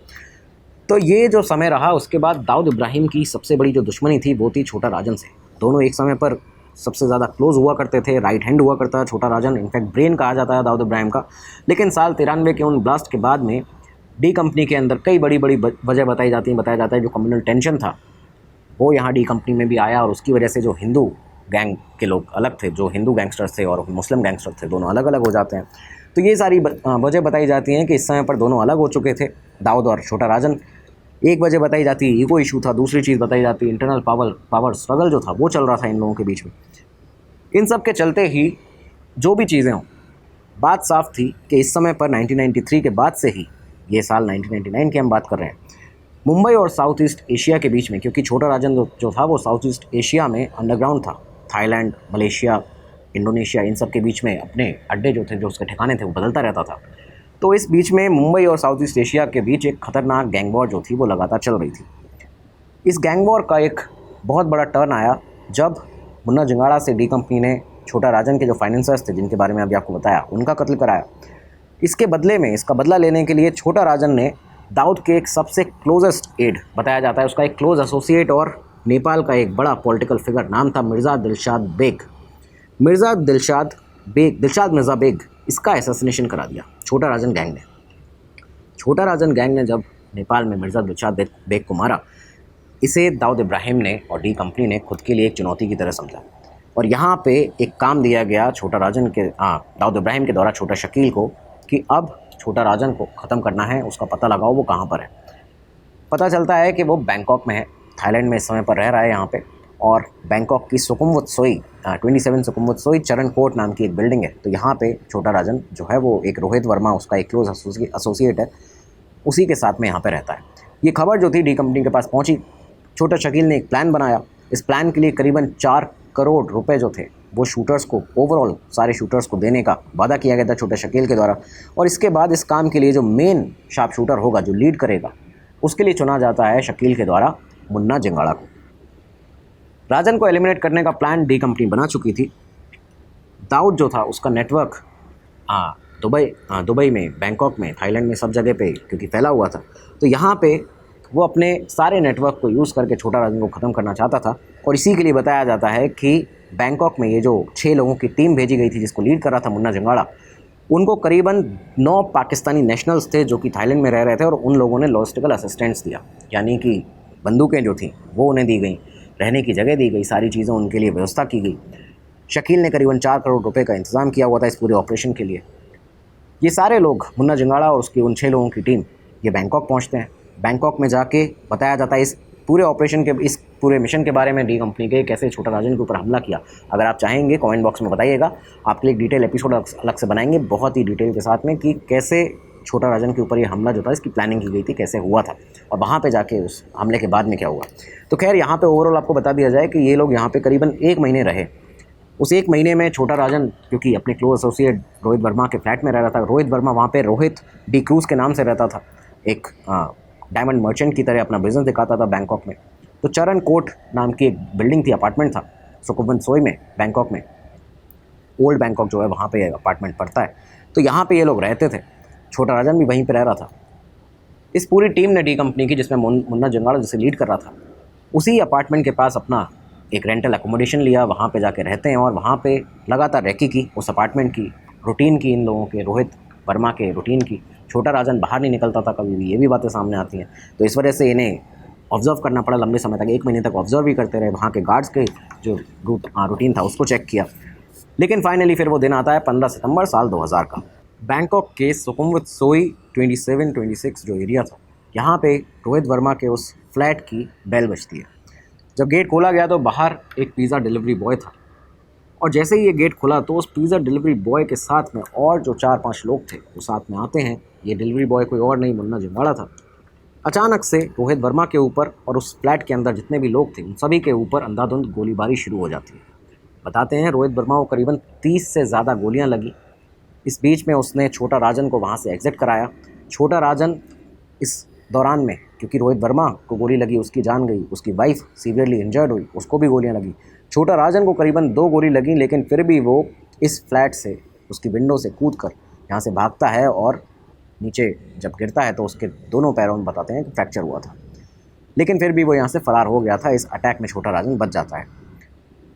तो ये जो समय रहा, उसके बाद दाऊद इब्राहिम की सबसे बड़ी जो दुश्मनी थी वो थी छोटा राजन से। दोनों एक समय पर सबसे ज़्यादा क्लोज हुआ करते थे, राइट हैंड हुआ करता है छोटा राजन, इनफैक्ट ब्रेन कहा जाता है दाऊद इब्राहिम का। लेकिन साल 93 के उन ब्लास्ट के बाद में डी कंपनी के अंदर कई बड़ी वजह बताया जाता है जो कम्युनल टेंशन था वो यहाँ डी कंपनी में भी आया और उसकी वजह से जो हिंदू गैंग के लोग अलग थे, जो हिंदू गैंगस्टर्स थे और मुस्लिम गैंगस्टर थे, दोनों अलग अलग हो जाते हैं। तो ये सारी वजह बताई जाती हैं कि इस समय पर दोनों अलग हो चुके थे, दाऊद और छोटा राजन। एक वजह बताई जाती है ईगो इशू था, दूसरी चीज़ बताई जाती है इंटरनल पावर स्ट्रगल जो था वो चल रहा था इन लोगों के बीच में। इन सब के चलते ही जो भी चीज़ें हों, बात साफ थी कि इस समय पर 1993 के बाद से ही, ये साल 1999 की हम बात कर रहे हैं, मुंबई और साउथ ईस्ट एशिया के बीच में, क्योंकि छोटा राजन जो था वो साउथ ईस्ट एशिया में अंडरग्राउंड था, थाईलैंड, मलेशिया, इंडोनेशिया, इन सब के बीच में अपने अड्डे जो थे, जो उसके ठिकाने थे, वो बदलता रहता था। तो इस बीच में मुंबई और साउथ ईस्ट एशिया के बीच एक खतरनाक गैंग वॉर जो थी वो लगातार चल रही थी। इस गैंग वॉर का एक बहुत बड़ा टर्न आया जब मुन्ना जिंगाड़ा से डी कंपनी ने छोटा राजन के जो फाइनेंसर्स थे, जिनके बारे में अभी आपको बताया, उनका कत्ल कराया। इसके बदले में, इसका बदला लेने के लिए छोटा राजन ने दाऊद के एक सबसे क्लोजेस्ट एड, बताया जाता है उसका एक क्लोज एसोसिएट और नेपाल का एक बड़ा पॉलिटिकल फिगर, नाम था मिर्ज़ा दिलशाद मिर्ज़ा बेग, इसका असैसिनेशन करा दिया छोटा राजन गैंग ने। छोटा राजन गैंग ने जब नेपाल में मिर्ज़ा दिलशाद बेग को मारा, इसे दाऊद इब्राहिम ने और डी कंपनी ने खुद के लिए एक चुनौती की तरह समझा और यहाँ पे एक काम दिया गया दाऊद इब्राहिम के द्वारा छोटा शकील को कि अब छोटा राजन को ख़त्म करना है, उसका पता लगाओ वो कहाँ पर है। पता चलता है कि वो बैंकॉक में है, थाईलैंड में इस समय पर रह रहा है यहाँ पे। और बैंकॉक की सुकुमवुत्सोई 27 सुकुमवुत्सोई चरण कोट नाम की एक बिल्डिंग है, तो यहाँ पे छोटा राजन जो है वो एक रोहित वर्मा उसका एक क्लोज एसोसिएट है, उसी के साथ में यहाँ पे रहता है। ये खबर जो थी डी कंपनी के पास पहुँची। छोटा शकील ने एक प्लान बनाया। इस प्लान के लिए करीबन 4 करोड़ रुपए जो थे वो शूटर्स को, ओवरऑल सारे शूटर्स को देने का वादा किया गया था छोटा शकील के द्वारा। और इसके बाद इस काम के लिए जो मेन शार्प शूटर होगा, जो लीड करेगा, उसके लिए चुना जाता है शकील के द्वारा मुन्ना जिंगाड़ा को। राजन को एलिमिनेट करने का प्लान डी कंपनी बना चुकी थी। दाऊद जो था उसका नेटवर्क दुबई में, बैंकॉक में, थाईलैंड में, सब जगह पे क्योंकि फैला हुआ था, तो यहाँ पे वो अपने सारे नेटवर्क को यूज़ करके छोटा राजन को ख़त्म करना चाहता था। और इसी के लिए बताया जाता है कि बैंकॉक में ये जो 6 लोगों की टीम भेजी गई थी जिसको लीड कर रहा था मुन्ना जिंगाड़ा, उनको करीबन 9 पाकिस्तानी नेशनल्स थे जो कि थाईलैंड में रह रहे थे और उन लोगों ने लॉजिस्टिकल असिस्टेंस दिया, यानी कि बंदूकें जो थीं वो उन्हें दी गई, रहने की जगह दी गई, सारी चीज़ें उनके लिए व्यवस्था की गई। शकील ने करीबन 4 करोड़ रुपए का इंतज़ाम किया हुआ था इस पूरे ऑपरेशन के लिए। ये सारे लोग, मुन्ना जिंगाड़ा और उसकी उन 6 लोगों की टीम, ये बैंकॉक पहुँचते हैं। बैंकॉक में जाके बताया जाता है इस पूरे ऑपरेशन के, इस पूरे मिशन के बारे में डी कंपनी के, कैसे छोटा राजन के ऊपर हमला किया। अगर आप चाहेंगे कमेंट बॉक्स में बताइएगा, आपके लिए एक डिटेल एपिसोड अलग से बनाएंगे बहुत ही डिटेल के साथ में कि कैसे छोटा राजन के ऊपर ये हमला जो था इसकी प्लानिंग की गई थी, कैसे हुआ था और वहाँ पे जाके उस हमले के बाद में क्या हुआ। तो खैर यहाँ पे ओवरऑल आपको बता दिया जाए कि ये लोग यहाँ पे करीबन 1 महीने रहे। उस 1 महीने में छोटा राजन, क्योंकि अपने क्लोज एसोसिएट रोहित वर्मा के फ्लैट में रह रहा था, रोहित वर्मा वहाँ पे रोहित डी क्रूज़ के नाम से रहता था, एक डायमंड मर्चेंट की तरह अपना बिजनेस दिखाता था बैंकॉक में। तो चरण कोट नाम की एक बिल्डिंग थी, अपार्टमेंट था सुकुमवुत्सोई में, बैंकॉक में, ओल्ड बैंकॉक जो है वहाँ पे अपार्टमेंट पड़ता है। तो यहाँ पे ये लोग रहते थे, छोटा राजन भी वहीं पे रह रहा था। इस पूरी टीम ने डी कंपनी की, जिसमें मुन्ना जिंगाड़ा जिसे लीड कर रहा था, उसी अपार्टमेंट के पास अपना एक रेंटल एकोमोडेशन लिया, वहाँ पे जाके रहते हैं और वहाँ पे लगातार रेकी की, उस अपार्टमेंट की रूटीन की, इन लोगों के, रोहित वर्मा के रूटीन की। छोटा राजन बाहर नहीं निकलता था कभी भी, ये भी बातें सामने आती हैं। तो इस वजह से इन्हें ऑब्जर्व करना पड़ा लंबे समय तक, 1 महीने तक ऑब्जर्व भी करते रहे, वहाँ के गार्ड्स के जो रूटीन था उसको चेक किया। लेकिन फाइनली फिर वो दिन आता है 15 सितंबर साल 2000 का। बैंकॉक के सुकुमवुत्सोई 27-26 जो एरिया था, यहाँ पे रोहित वर्मा के उस फ्लैट की बेल बजती है। जब गेट खोला गया तो बाहर एक पिज़्ज़ा डिलीवरी बॉय था और जैसे ही ये गेट खुला तो उस पिज़्ज़ा डिलीवरी बॉय के साथ में और जो 4-5 लोग थे वो साथ में आते हैं। ये डिलीवरी बॉय कोई और नहीं, मुन्ना जिंगाड़ा था। अचानक से रोहित वर्मा के ऊपर और उस फ्लैट के अंदर जितने भी लोग थे उन सभी के ऊपर अंधाधुंध गोलीबारी शुरू हो जाती है। बताते हैं रोहित वर्मा को करीबन 30 से ज़्यादा गोलियां लगी। इस बीच में उसने छोटा राजन को वहाँ से एग्ज़िट कराया। छोटा राजन इस दौरान में, क्योंकि रोहित वर्मा को गोली लगी, उसकी जान गई, उसकी वाइफ सीवियरली इंजर्ड हुई, उसको भी गोलियां लगी। छोटा राजन को करीबन 2 गोली लगी, लेकिन फिर भी वो इस फ्लैट से, उसकी विंडो से कूदकर यहाँ से भागता है और नीचे जब गिरता है तो उसके दोनों पैरों में बताते हैं कि फ्रैक्चर हुआ था, लेकिन फिर भी वो यहाँ से फरार हो गया था। इस अटैक में छोटा राजन बच जाता है।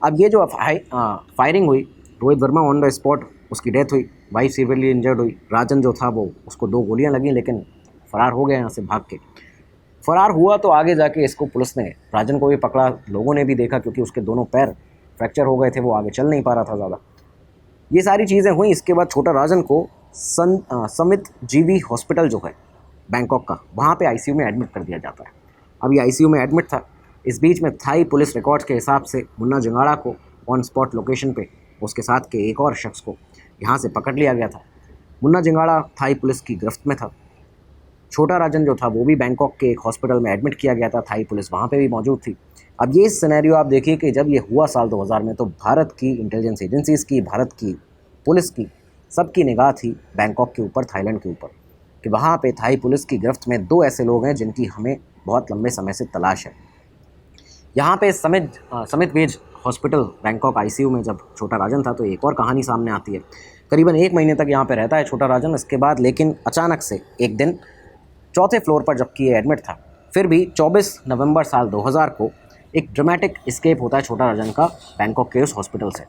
अब ये जो फायरिंग हुई, Rohit Verma on the spot उसकी डेथ हुई, वाइफ सीवियरली इंजर्ड हुई। राजन जो था वो, उसको 2 गोलियां लगी लेकिन फ़रार हो गया यहाँ से भाग के। फ़रार हुआ तो आगे जाके इसको पुलिस ने, राजन को भी पकड़ा, लोगों ने भी देखा क्योंकि उसके दोनों पैर फ्रैक्चर हो गए थे, वो आगे चल नहीं पा रहा था ज़्यादा। ये सारी चीज़ें हुई। इसके बाद छोटा राजन को समित जीवी हॉस्पिटल जो है बैंकॉक का, वहाँ पे आईसीयू में एडमिट कर दिया जाता है। अब ये आईसीयू में एडमिट था। इस बीच में थाई पुलिस रिकॉर्ड्स के हिसाब से मुन्ना जिंगाड़ा को ऑन स्पॉट लोकेशन पे उसके साथ के एक और शख्स को यहाँ से पकड़ लिया गया था। मुन्ना जिंगाड़ा थाई पुलिस की गिरफ्त में था। छोटा राजन जो था वो भी बैंकॉक के एक हॉस्पिटल में एडमिट किया गया था, थाई पुलिस वहाँ पे भी मौजूद थी। अब ये सिनेरियो आप देखिए कि जब ये हुआ साल 2000 में, तो भारत की इंटेलिजेंस एजेंसीज़ की, भारत की पुलिस की, सबकी निगाह थी बैंकॉक के ऊपर, थाईलैंड के ऊपर, कि वहाँ पे थाई पुलिस की गिरफ्त में 2 ऐसे लोग हैं जिनकी हमें बहुत लंबे समय से तलाश है। यहाँ पे समित वेज हॉस्पिटल बैंकॉक आईसीयू में जब छोटा राजन था तो एक और कहानी सामने आती है। करीबन 1 महीने तक यहाँ पे रहता है छोटा राजन। इसके बाद लेकिन अचानक से एक दिन 4थे फ्लोर पर जबकि ये एडमिट था, फिर भी 24 नवंबर साल 2000 को एक ड्रामेटिक एस्केप होता है छोटा राजन का बैंकॉक के उस हॉस्पिटल से।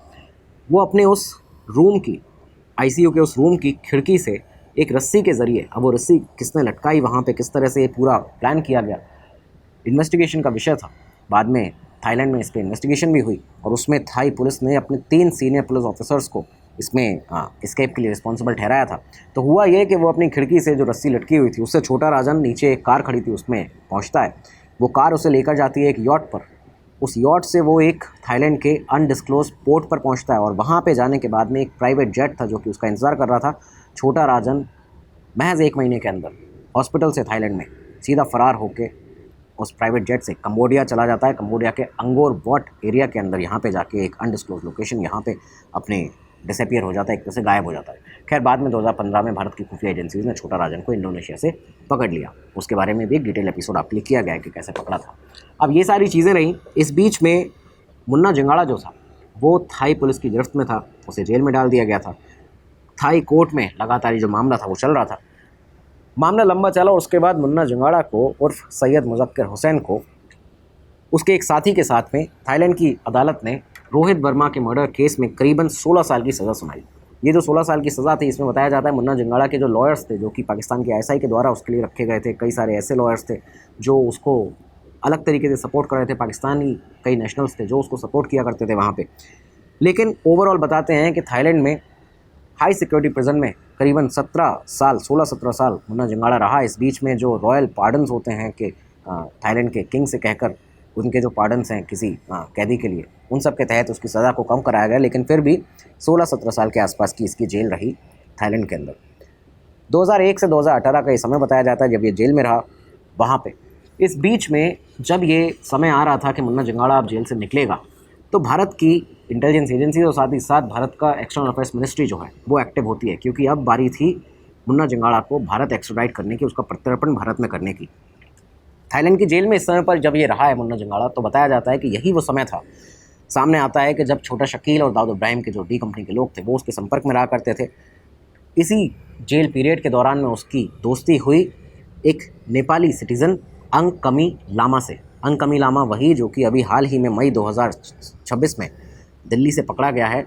वो अपने उस रूम की आईसीयू के उस रूम की खिड़की से एक रस्सी के ज़रिए, अब वो रस्सी किसने लटकाई वहाँ पे, किस तरह से ये पूरा प्लान किया गया, इन्वेस्टिगेशन का विषय था। बाद में थाईलैंड में इस पर इन्वेस्टिगेशन भी हुई और उसमें थाई पुलिस ने अपने 3 सीनियर पुलिस ऑफिसर्स को इसमें एस्केप के लिए रिस्पॉन्सिबल ठहराया था। तो हुआ ये कि वो अपनी खिड़की से जो रस्सी लटकी हुई थी उससे छोटा राजन नीचे एक कार खड़ी थी उसमें पहुंचता है। वो कार उसे लेकर जाती है एक यॉट पर। उस यॉट से वो एक थाईलैंड के अनडिस्क्लोज पोर्ट पर पहुंचता है और वहाँ पे जाने के बाद में एक प्राइवेट जेट था जो कि उसका इंतज़ार कर रहा था। छोटा राजन महज 1 महीने के अंदर हॉस्पिटल से थाईलैंड में सीधा फरार होकर उस प्राइवेट जेट से कंबोडिया चला जाता है। कंबोडिया के अंगोर वॉट एरिया के अंदर यहाँ पे जाके एक अनडिस्क्लोज लोकेशन यहाँ पे अपने डिसअपियर हो जाता है, एक तरह से गायब हो जाता है। खैर बाद में 2015 में भारत की खुफिया एजेंसीज ने छोटा राजन को इंडोनेशिया से पकड़ लिया। उसके बारे में भी एक डिटेल एपिसोड आपके लिए किया गया है कि कैसे पकड़ा था। अब ये सारी चीज़ें रहीं। इस बीच में मुन्ना जंगाड़ा जो था वो थाई पुलिस की गिरफ्त में था, उसे जेल में डाल दिया गया था। थाई कोर्ट में लगातार ये जो मामला था वो चल रहा था। मामला लंबा चला और उसके बाद मुन्ना जंगाड़ा को उर्फ सैयद मुज़क्किर हुसैन को उसके एक साथी के साथ में थाईलैंड की अदालत ने रोहित वर्मा के मर्डर केस में करीबन 16 साल की सज़ा सुनाई। ये जो 16 साल की सज़ा थी इसमें बताया जाता है मुन्ना जंगाड़ा के जो लॉयर्स थे जो कि पाकिस्तान के आईएसआई के द्वारा उसके लिए रखे गए थे, कई सारे ऐसे लॉयर्स थे जो उसको अलग तरीके से सपोर्ट कर रहे थे, पाकिस्तानी कई नेशनल्स थे जो उसको सपोर्ट किया करते थे वहाँ पर। लेकिन ओवरऑल बताते हैं कि थाईलैंड में हाई सिक्योरिटी प्रिजन में करीबन 16-17 साल मुन्ना जंगाड़ा रहा। इस बीच में जो रॉयल पार्डन्स होते हैं कि थाईलैंड के किंग से कहकर उनके जो पार्डन्स हैं किसी कैदी के लिए, उन सब के तहत उसकी सज़ा को कम कराया गया। लेकिन फिर भी 16-17 साल के आसपास की इसकी जेल रही थाईलैंड के अंदर। 2001 से 2018 का ये समय बताया जाता है जब ये जेल में रहा वहाँ पे। इस बीच में जब ये समय आ रहा था कि मुन्ना जंगाड़ा अब जेल से निकलेगा तो भारत की इंटेलिजेंस एजेंसी और साथ ही साथ भारत का एक्सटर्नल अफेयर्स मिनिस्ट्री जो है वो एक्टिव होती है, क्योंकि अब बारी थी मुन्ना जंगाड़ा को भारत एक्स्ट्राडाइट करने की, उसका प्रत्यर्पण भारत में करने की। थाईलैंड की जेल में इस समय पर जब ये रहा है मुन्ना जंगाड़ा तो बताया जाता है कि यही वो समय था। सामने आता है कि जब छोटा शकील और दाऊद इब्राहिम के जो डी कंपनी के लोग थे वो उसके संपर्क में रहा करते थे। इसी जेल पीरियड के दौरान में उसकी दोस्ती हुई एक नेपाली सिटीज़न अंगकमी लामा से। अंगकमी लामा वही जो कि अभी हाल ही में मई 2026 में दिल्ली से पकड़ा गया है,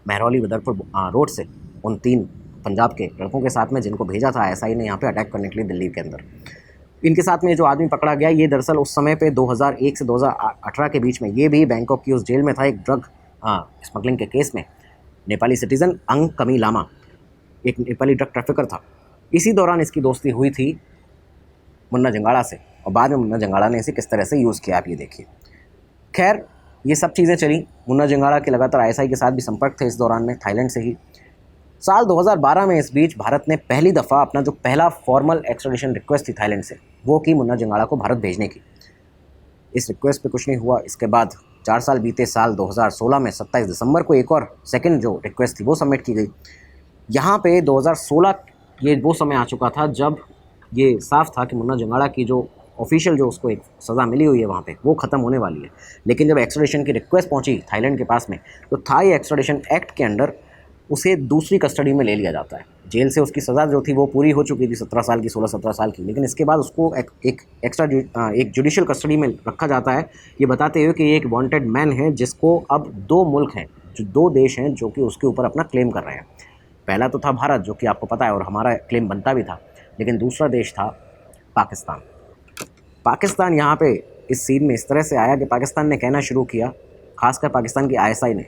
महरौली बदरपुर रोड से, उन 3 पंजाब के लड़कों के साथ में जिनको भेजा था आईएसआई ने यहाँ पे अटैक करने के लिए दिल्ली के अंदर। इनके साथ में जो आदमी पकड़ा गया ये दरअसल उस समय पे 2001 से 2018 के बीच में ये भी बैंकॉक की उस जेल में था एक ड्रग स्मगलिंग के केस में। नेपाली सिटीज़न अंगकमी लामा एक नेपाली ड्रग ट्रैफिकर था। इसी दौरान इसकी दोस्ती हुई थी मुन्ना जंगाड़ा से और बाद में मुन्ना जंगाड़ा ने इसे किस तरह से यूज़ किया आप ये देखिए। खैर ये सब चीज़ें चली। मुन्ना जंगाड़ा के लगातार आईएसआई के साथ भी संपर्क थे इस दौरान में थाईलैंड से ही। साल 2012 में इस बीच भारत ने पहली दफ़ा अपना जो पहला फॉर्मल एक्स्ट्राडिशन रिक्वेस्ट थी थाईलैंड से वो की मुन्ना जंगाड़ा को भारत भेजने की। इस रिक्वेस्ट पे कुछ नहीं हुआ। इसके बाद 4 साल बीते। साल 2016 में 27 दिसंबर को एक और सेकंड जो रिक्वेस्ट थी वो सबमिट की गई। यहाँ पे 2016 ये वो समय आ चुका था जब ये साफ था कि मुन्ना जंगाड़ा की जो ऑफिशियल जो उसको एक सज़ा मिली हुई है वहाँ पे वो ख़त्म होने वाली है। लेकिन जब एक्स्ट्राडिशन की रिक्वेस्ट पहुँची थाईलैंड के पास में तो थाई एक्स्ट्राडिशन एक्ट के अंडर उसे दूसरी कस्टडी में ले लिया जाता है। जेल से उसकी सज़ा जो थी वो पूरी हो चुकी थी 17 साल की, 16-17 साल की, लेकिन इसके बाद उसको एक जुडिशियल कस्टडी में रखा जाता है, ये बताते हुए कि ये एक वांटेड मैन है जिसको अब 2 मुल्क हैं, जो 2 देश हैं जो कि उसके ऊपर अपना क्लेम कर रहे हैं। पहला तो था भारत जो कि आपको पता है और हमारा क्लेम बनता भी था, लेकिन दूसरा देश था पाकिस्तान। पाकिस्तान यहाँ पे इस सीन में इस तरह से आया कि पाकिस्तान ने कहना शुरू किया, खासकर पाकिस्तान की आईएसआई ने,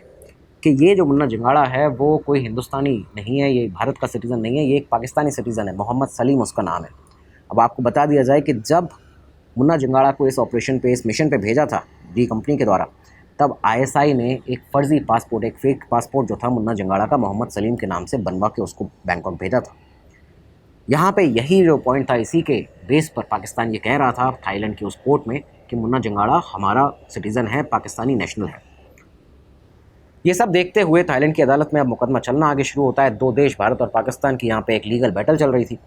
कि ये जो मुन्ना जंगाड़ा है वो कोई हिंदुस्तानी नहीं है, ये भारत का सिटीज़न नहीं है, ये एक पाकिस्तानी सिटीज़न है, मोहम्मद सलीम उसका नाम है। अब आपको बता दिया जाए कि जब मुन्ना जंगाड़ा को इस ऑपरेशन पे, इस मिशन पे भेजा था डी कंपनी के द्वारा, तब आईएसआई ने एक फ़र्ज़ी पासपोर्ट, एक फेक पासपोर्ट जो था मुन्ना जंगाड़ा का मोहम्मद सलीम के नाम से बनवा के उसको बैंकॉक भेजा था। यहाँ पे यही जो पॉइंट था, इसी के बेस पर पाकिस्तान ये कह रहा था थाईलैंड के उस कोर्ट में कि मुन्ना जंगाड़ा हमारा सिटीज़न है, पाकिस्तानी नेशनल है। ये सब देखते हुए थाईलैंड की अदालत में अब मुकदमा चलना आगे शुरू होता है। 2 देश भारत और पाकिस्तान की यहाँ पे एक लीगल बैटल चल रही थी।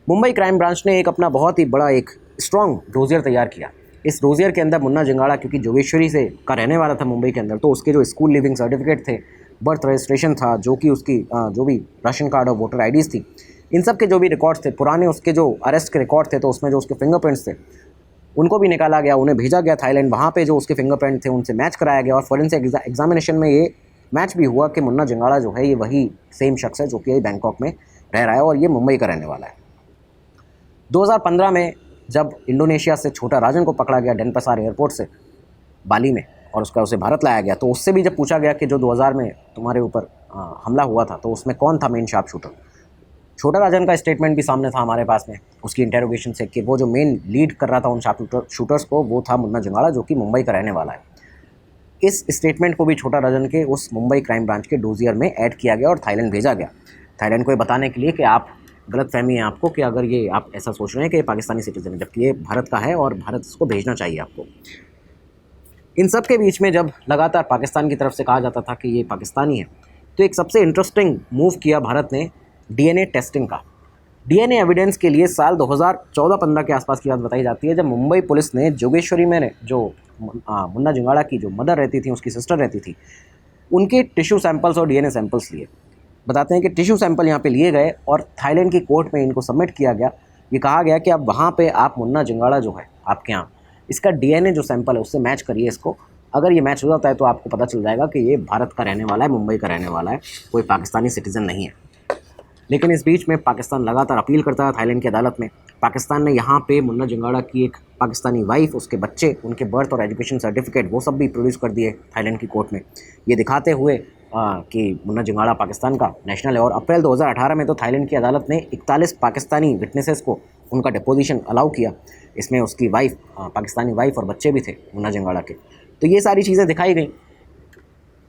मुंबई क्राइम ब्रांच ने एक अपना बहुत ही बड़ा एक स्ट्रॉन्ग डोजियर तैयार किया। इस डोजियर के अंदर मुन्ना जंगाड़ा क्योंकि जोगेश्वरी से का रहने वाला था मुंबई के अंदर, तो उसके जो स्कूल लिविंग सर्टिफिकेट थे, बर्थ रजिस्ट्रेशन था, जो कि उसकी जो भी राशन कार्ड और वोटर आईडीज़ थी, इन सब के जो भी रिकॉर्ड्स थे, पुराने उसके जो अरेस्ट के रिकॉर्ड थे, तो उसमें जो उसके फिंगरप्रिंट्स थे उनको भी निकाला गया, उन्हें भेजा गया थाईलैंड। वहाँ पे जो उसके फिंगरप्रिंट थे उनसे मैच कराया गया और फॉरेंसिक एग्जामिनेशन में ये मैच भी हुआ कि मुन्ना जंगाड़ा जो है ये वही सेम शख्स है जो कि बैंकॉक में रह रहा है और ये मुंबई का रहने वाला है। 2015 में जब इंडोनेशिया से छोटा राजन को पकड़ा गया डेनपसार एयरपोर्ट से बाली में और उसे भारत लाया गया, तो उससे भी जब पूछा गया कि जो 2000 में तुम्हारे ऊपर हमला हुआ था तो उसमें कौन था मेन शार्प शूटर, छोटा राजन का स्टेटमेंट भी सामने था हमारे पास में उसकी इंटेरोगेशन से कि वो जो मेन लीड कर रहा था उन शार्प शूटर्स को वो था मुन्ना जंगाड़ा जो कि मुंबई का रहने वाला है। इस स्टेटमेंट को भी छोटा राजन के उस मुंबई क्राइम ब्रांच के डोजियर में ऐड किया गया और थाईलैंड भेजा गया, थाईलैंड को ये बताने के लिए कि आप गलत फहमी है आपको कि अगर ये आप ऐसा सोच रहे हैं कि ये पाकिस्तानी सिटीजन है जबकि ये भारत का है और भारत इसको भेजना चाहिए आपको। इन सब के बीच में जब लगातार पाकिस्तान की तरफ से कहा जाता था कि ये पाकिस्तानी है, तो एक सबसे इंटरेस्टिंग मूव किया भारत ने डीएनए टेस्टिंग का। डीएनए एविडेंस के लिए साल 2014-15 के आसपास की बात बताई जाती है जब मुंबई पुलिस ने जोगेश्वरी में जो मुन्ना जंगाड़ा की जो मदर रहती थी, उसकी सिस्टर रहती थी, उनके टिश्यू सैंपल्स और डीएनए सैंपल्स लिए। बताते हैं कि टिश्यू सैंपल यहाँ पे लिए गए और थाईलैंड की कोर्ट में इनको सबमिट किया गया। ये कहा गया कि अब वहाँ पे आप मुन्ना जंगाड़ा जो है आपके यहाँ, इसका डीएनए जो सैंपल है उससे मैच करिए इसको। अगर ये मैच हो जाता है तो आपको पता चल जाएगा कि ये भारत का रहने वाला है, मुंबई का रहने वाला है, कोई पाकिस्तानी सिटीज़न नहीं है। लेकिन इस बीच में पाकिस्तान लगातार अपील करता है थाईलैंड की अदालत में। पाकिस्तान ने यहाँ पे मुन्ना जंगाड़ा की एक पाकिस्तानी वाइफ, उसके बच्चे, उनके बर्थ और एजुकेशन सर्टिफिकेट वो सब भी प्रोड्यूस कर दिए थाईलैंड की कोर्ट में, ये दिखाते हुए कि मुन्ना जंगाड़ा पाकिस्तान का नेशनल है। और अप्रैल 2018 में तो थाईलैंड की अदालत ने 41 पाकिस्तानी विटनेसेस को उनका डिपोजिशन अलाउ किया। इसमें उसकी वाइफ, पाकिस्तानी वाइफ और बच्चे भी थे मुन्ना जंगाड़ा के। तो ये सारी चीज़ें दिखाई गई।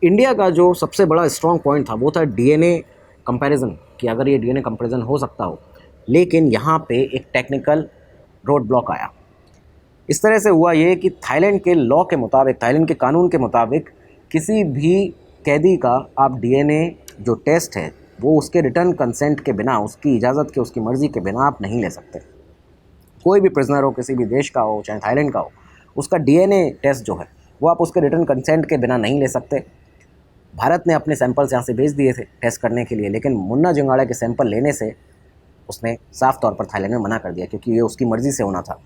इंडिया का जो सबसे बड़ा स्ट्रॉन्ग पॉइंट था वो था डीएनए कंपैरिजन, कि अगर ये डीएनए कंपैरिजन हो सकता हो। लेकिन यहाँ पे एक टेक्निकल रोड ब्लॉक आया। इस तरह से हुआ ये कि थाईलैंड के लॉ के मुताबिक, थाईलैंड के कानून के मुताबिक किसी भी कैदी का आप डीएनए जो टेस्ट है वो उसके रिटर्न कंसेंट के बिना, उसकी इजाज़त के, उसकी मर्ज़ी के बिना आप नहीं ले सकते। कोई भी प्रिजनर हो, किसी भी देश का हो, चाहे थाईलैंड का हो, उसका डीएनए टेस्ट जो है वो आप उसके रिटर्न कंसेंट के बिना नहीं ले सकते। भारत ने अपने सैंपल्स यहाँ से भेज दिए थे टेस्ट करने के लिए, लेकिन मुन्ना जंगाड़ा के सैंपल लेने से उसने साफ तौर पर थाईलैंड में मना कर दिया, क्योंकि ये उसकी मर्ज़ी से होना था।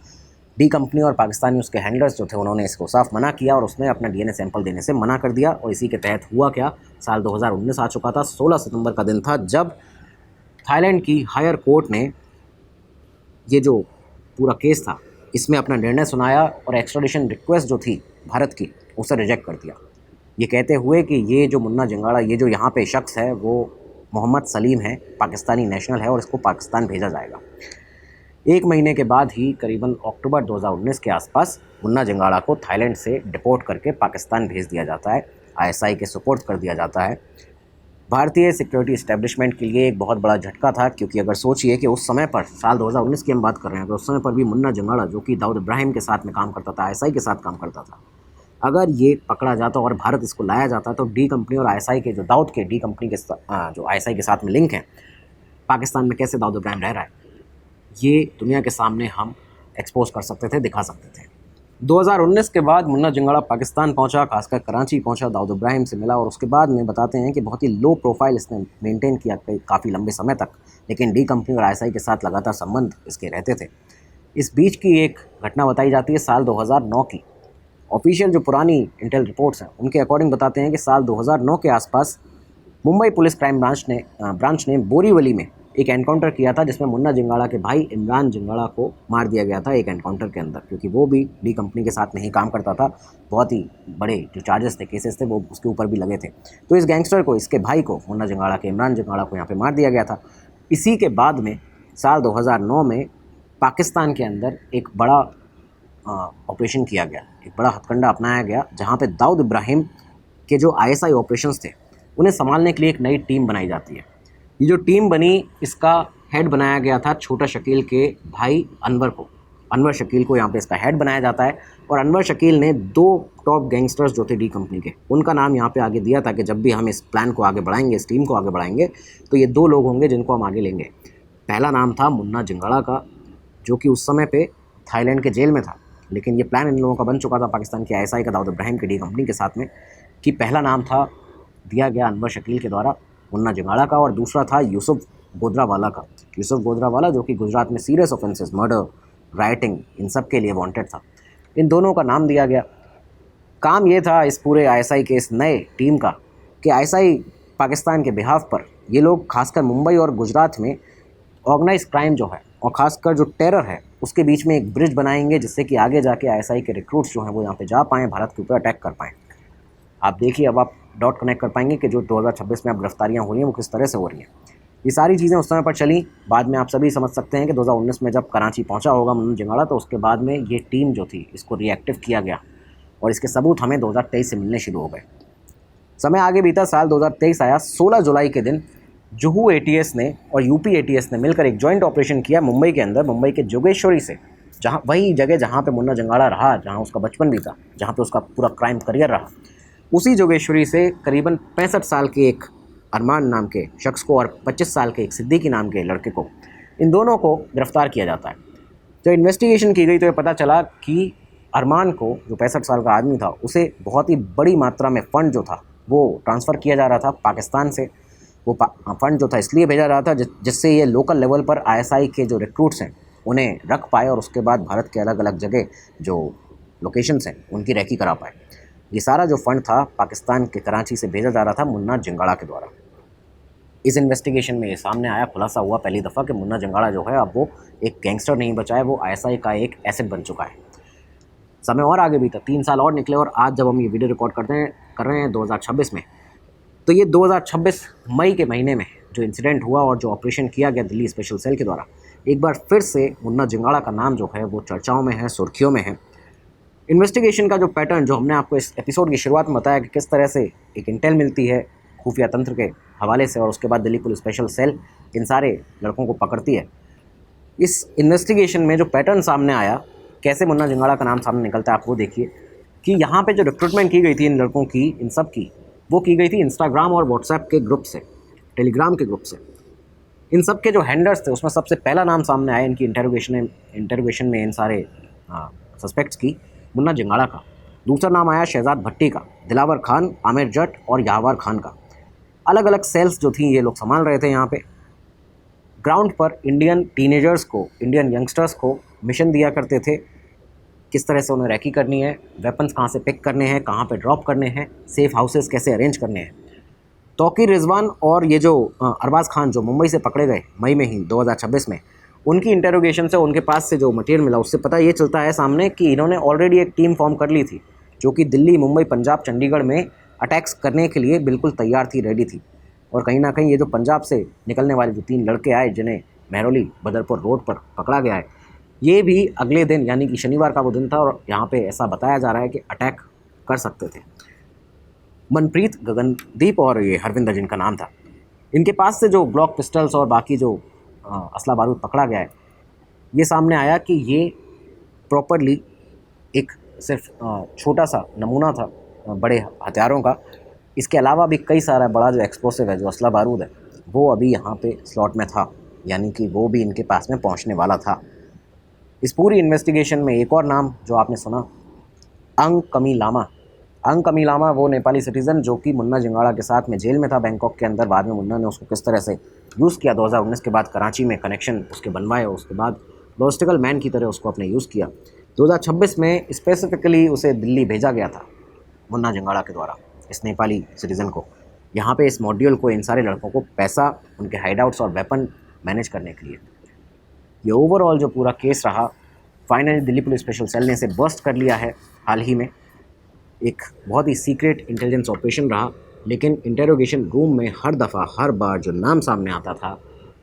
डी कंपनी और पाकिस्तानी उसके हैंडलर्स जो थे उन्होंने इसको साफ मना किया और उसने अपना डीएनए सैंपल देने से मना कर दिया। और इसी के तहत हुआ क्या, साल 2019 आ चुका था, 16 सितंबर का दिन था जब थाईलैंड की हायर कोर्ट ने ये जो पूरा केस था इसमें अपना निर्णय सुनाया और एक्स्ट्राडिशन रिक्वेस्ट जो थी भारत की उसे रिजेक्ट कर दिया, ये कहते हुए कि ये जो मुन्ना जंगाड़ा, ये जो यहाँ पे शख्स है वो मोहम्मद सलीम है, पाकिस्तानी नेशनल है और इसको पाकिस्तान भेजा जाएगा। एक महीने के बाद ही करीबन अक्टूबर 2019 के आसपास मुन्ना जंगाड़ा को थाईलैंड से डिपोर्ट करके पाकिस्तान भेज दिया जाता है, आईएसआई के सुपुर्द कर दिया जाता है। भारतीय सिक्योरिटी इस्टेब्लिशमेंट के लिए एक बहुत बड़ा झटका था, क्योंकि अगर सोचिए कि उस समय पर, साल 2019 की हम बात कर रहे हैं, अगर उस समय पर भी मुन्ना जंगाड़ा जो कि दाऊद इब्राहिम के साथ में काम करता था, आईएसआई के साथ काम करता था, अगर ये पकड़ा जाता और भारत इसको लाया जाता तो डी कंपनी और आईएसआई के जो दाऊद के डी कंपनी के जो आईएसआई के साथ में लिंक हैं, पाकिस्तान में कैसे दाऊद इब्राहिम रह रहा है, ये दुनिया के सामने हम एक्सपोज कर सकते थे, दिखा सकते थे। 2019 के बाद मुन्ना जंगाड़ा पाकिस्तान पहुंचा, खासकर कराची पहुंचा, दाऊद इब्राहिम से मिला और उसके बाद में बताते हैं कि बहुत ही लो प्रोफाइल इसने मेंटेन किया काफ़ी लंबे समय तक, लेकिन डी कंपनी और आईएसआई के साथ लगातार संबंध इसके रहते थे। इस बीच की एक घटना बताई जाती है साल 2009 की। ऑफिशियल जो पुरानी इंटेल रिपोर्ट्स हैं उनके अकॉर्डिंग बताते हैं कि साल 2009 के आसपास मुंबई पुलिस क्राइम ब्रांच ने बोरीवली में एक एनकाउंटर किया था, जिसमें मुन्ना जंगाड़ा के भाई इमरान जंगाड़ा को मार दिया गया था एक एनकाउंटर के अंदर, क्योंकि वो भी डी कंपनी के साथ में ही काम करता था। बहुत ही बड़े जो चार्जेस थे, केसेस थे, वो उसके ऊपर भी लगे थे। तो इस गैंगस्टर को, इसके भाई को, मुन्ना जंगाड़ा के, इमरान जंगाड़ा को यहाँ पे मार दिया गया था। इसी के बाद में साल 2009 में पाकिस्तान के अंदर एक बड़ा ऑपरेशन किया गया, एक बड़ा हथकंडा अपनाया गया, जहाँ पे दाऊद इब्राहिम के जो आईएसआई ऑपरेशंस थे उन्हें संभालने के लिए एक नई टीम बनाई जाती है। ये जो टीम बनी, इसका हेड बनाया गया था छोटा शकील के भाई अनवर को। अनवर शकील को यहाँ पे इसका हेड बनाया जाता है और अनवर शकील ने 2 टॉप गैंगस्टर्स जो थे डी कंपनी के, उनका नाम यहाँ पे आगे दिया था कि जब भी हम इस प्लान को आगे बढ़ाएंगे, इस टीम को आगे बढ़ाएंगे, तो ये 2 लोग होंगे जिनको हम आगे लेंगे। पहला नाम था मुन्ना जंगाड़ा का, जो कि उस समय पे थाईलैंड के जेल में था, लेकिन ये प्लान इन लोगों का बन चुका था पाकिस्तान की आईएसआई का, दाऊद इब्राहिम की डी कंपनी के साथ में, कि पहला नाम था दिया गया अनवर शकील के द्वारा मुन्ना जंगाड़ा का और दूसरा था यूसुफ गोदरावाला का। यूसुफ गोदरावाला जो कि गुजरात में सीरियस ऑफेंसेस, मर्डर, राइटिंग, इन सब के लिए वांटेड था। इन दोनों का नाम दिया गया। काम ये था इस पूरे आईएसआई के इस नए टीम का कि आईएसआई पाकिस्तान के बिहाफ पर ये लोग खासकर मुंबई और गुजरात में ऑर्गेनाइज क्राइम जो है और ख़ासकर जो टेरर है उसके बीच में एक ब्रिज बनाएंगे, जिससे कि आगे जाके आईएसआई के रिक्रूट्स जो हैं वो यहाँ पे जा पाएँ, भारत के ऊपर अटैक कर पाएँ। आप देखिए, अब आप डॉट कनेक्ट कर पाएंगे कि जो 2026 में अब गिरफ्तारियाँ हो रही हैं वो किस तरह से हो रही हैं। ये सारी चीज़ें उस समय पर चली। बाद में आप सभी समझ सकते हैं कि 2019 में जब कराची पहुँचा होगा मुन्ना जिंगाड़ा, तो उसके बाद में ये टीम जो थी इसको रिएक्टिव किया गया और इसके सबूत हमें 2023 से मिलने शुरू हो गए। समय आगे बीता, साल 2023 आया। 16 जुलाई के दिन जुहू एटीएस ने और यूपी एटीएस ने मिलकर एक जॉइंट ऑपरेशन किया मुंबई के अंदर, मुंबई के जोगेश्वरी से, जहाँ वही जगह जहाँ पे मुन्ना जिंगाड़ा रहा, जहाँ उसका बचपन भी था, जहाँ पे उसका पूरा क्राइम करियर रहा। उसी जोगेश्वरी से करीबन 65 साल के एक अरमान नाम के शख्स को और 25 साल के एक सिद्दीकी नाम के लड़के को, इन दोनों को गिरफ्तार किया जाता है। जब इन्वेस्टिगेशन की गई तो ये पता चला कि अरमान को, जो 65 साल का आदमी था, उसे बहुत ही बड़ी मात्रा में फ़ंड जो था वो ट्रांसफ़र किया जा रहा था पाकिस्तान से। वो फ़ंड जो था इसलिए भेजा रहा था जिससे ये लोकल लेवल पर आईएसआई के जो रिक्रूट्स हैं उन्हें रख पाए और उसके बाद भारत के अलग अलग जगह जो लोकेशंस हैं उनकी रैकी करा पाए। ये सारा जो फ़ंड था पाकिस्तान के कराची से भेजा जा रहा था मुन्ना जिंगाड़ा के द्वारा। इस इन्वेस्टिगेशन में ये सामने आया, खुलासा हुआ पहली दफ़ा कि मुन्ना जिंगाड़ा जो है अब वो एक गैंगस्टर नहीं बचा है, वो आईएसआई का एक एसेट बन चुका है। समय और आगे बीता, 3 साल और निकले और आज जब हम ये वीडियो रिकॉर्ड कर रहे हैं 2026 में, तो ये 2026 मई के महीने में जो इंसिडेंट हुआ और जो ऑपरेशन किया गया दिल्ली स्पेशल सेल के द्वारा, एक बार फिर से मुन्ना जिंगाड़ा का नाम जो है वो चर्चाओं में है, सुर्खियों में है। इन्वेस्टिगेशन का जो पैटर्न जो हमने आपको इस एपिसोड की शुरुआत में बताया कि किस तरह से एक इंटेल मिलती है खुफिया तंत्र के हवाले से और उसके बाद दिल्ली पुलिस स्पेशल सेल इन सारे लड़कों को पकड़ती है। इस इन्वेस्टिगेशन में जो पैटर्न सामने आया, कैसे मुन्ना जिंगाड़ा का नाम सामने निकलता है, आप वो देखिए कि यहाँ पे जो रिक्रूटमेंट की गई थी इन लड़कों की, इन सब की, वो की गई थी इंस्टाग्राम और व्हाट्सएप के ग्रुप से, टेलीग्राम के ग्रुप से। इन सब के जो हैंडलर्स थे उसमें सबसे पहला नाम सामने आया इनकी इंटरोगेशन में इन सारे सस्पेक्ट्स की, मुन्ना जिंगाड़ा का। दूसरा नाम आया शहजाद भट्टी का, दिलावर खान, आमिर जट और यावर खान का। अलग अलग सेल्स जो थी ये लोग संभाल रहे थे। यहाँ पे ग्राउंड पर इंडियन टीनेजर्स को, इंडियन यंगस्टर्स को मिशन दिया करते थे, किस तरह से उन्हें रैकी करनी है, वेपन्स कहाँ से पिक करने हैं, कहाँ पे ड्रॉप करने हैं, सेफ हाउसेस कैसे अरेंज करने हैं। तौकीर रिजवान और ये जो अरबाज़ खान जो मुंबई से पकड़े गए मई में ही 2026 में, उनकी इंटेरोगेशन से, उनके पास से जो मटेरियल मिला उससे पता ये चलता है सामने कि इन्होंने ऑलरेडी एक टीम फॉर्म कर ली थी जो कि दिल्ली, मुंबई, पंजाब, चंडीगढ़ में अटैक्स करने के लिए बिल्कुल तैयार थी, रेडी थी। और कहीं ना कहीं ये जो पंजाब से निकलने वाले जो 3 लड़के आए जिन्हें महरौली बदरपुर रोड पर पकड़ा गया है, ये भी अगले दिन यानी कि शनिवार का वो दिन था और यहाँ पे ऐसा बताया जा रहा है कि अटैक कर सकते थे। मनप्रीत, गगनदीप और ये हरविंदर जिनका नाम था, इनके पास से जो ग्लॉक पिस्टल्स और बाकी जो असला बारूद पकड़ा गया है, ये सामने आया कि ये प्रॉपरली एक सिर्फ छोटा सा नमूना था बड़े हथियारों का। इसके अलावा भी कई सारा बड़ा जो एक्सप्लोसिव है, जो असला बारूद है, वो अभी यहाँ पे स्लॉट में था, यानी कि वो भी इनके पास में पहुँचने वाला था। इस पूरी इन्वेस्टिगेशन में एक और नाम जो आपने सुना, अंग कमी लामा। अंग कमी लामा वो नेपाली सिटीज़न जो कि मुन्ना जिंगाड़ा के साथ में जेल में था बैंकॉक के अंदर। बाद में मुन्ना ने उसको किस तरह से यूज़ किया, 2019 के बाद कराची में कनेक्शन उसके बनवाए, उसके बाद लॉजिस्टिकल मैन की तरह उसको अपने यूज़ किया। 2026 में स्पेसिफिकली उसे दिल्ली भेजा गया था मुन्ना जिंगाड़ा के द्वारा, इस नेपाली सिटीज़न को, यहाँ पे इस मॉड्यूल को, इन सारे लड़कों को पैसा, उनके हाइडआउट्स और वेपन मैनेज करने के लिए। ये ओवरऑल जो पूरा केस रहा, finally Delhi police special cell ने इसे बस्ट कर लिया है हाल ही में। एक बहुत ही सीक्रेट इंटेलिजेंस ऑपरेशन रहा, लेकिन इंटेरोगेशन रूम में हर दफ़ा, हर बार जो नाम सामने आता था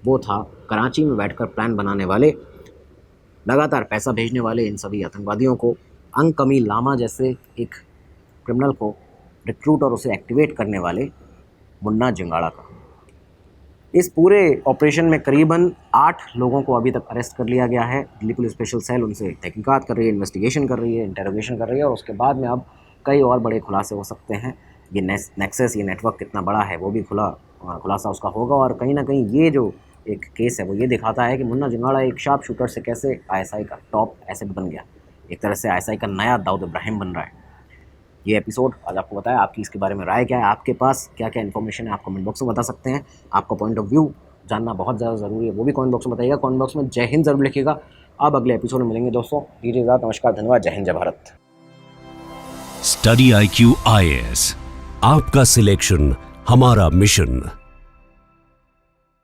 वो था कराची में बैठकर प्लान बनाने वाले, लगातार पैसा भेजने वाले इन सभी आतंकवादियों को, अंग कमी लामा जैसे एक क्रिमिनल को रिक्रूट और उसे एक्टिवेट करने वाले मुन्ना जिंगाड़ा का। इस पूरे ऑपरेशन में करीबन 8 लोगों को अभी तक अरेस्ट कर लिया गया है। दिल्ली पुलिस स्पेशल सेल उनसे तहकीकात कर रही है, इन्वेस्टिगेशन कर रही है, इंटेरोगेशन कर रही है और उसके बाद में अब कई और बड़े खुलासे हो सकते हैं। ये नेक्सस, ये नेटवर्क कितना बड़ा है वो भी खुलासा उसका होगा। और कहीं ना कहीं ये जो एक केस है वो ये दिखाता है कि मुन्ना जिंगाड़ा एक शार्प शूटर से कैसे आईएसआई का टॉप एसेट बन गया, एक तरह से आईएसआई का नया दाऊद इब्राहिम बन रहा है। ये एपिसोड आज आपको बताया, आपकी इसके बारे में राय क्या है, आपके पास क्या क्या इन्फॉर्मेशन है, आप कमेंट बॉक्स में बता सकते हैं। आपका पॉइंट ऑफ व्यू जानना बहुत ज़्यादा ज़रूरी है, वो भी कमेंट बॉक्स में बताइएगा। कमेंट बॉक्स में जय हिंद ज़रूर लिखिएगा। अब अगले एपिसोड में मिलेंगे दोस्तों, दीजिए इजाज़त, नमस्कार, धन्यवाद, जय हिंद, जय भारत। स्टडी IQ IAS, आपका सिलेक्शन हमारा मिशन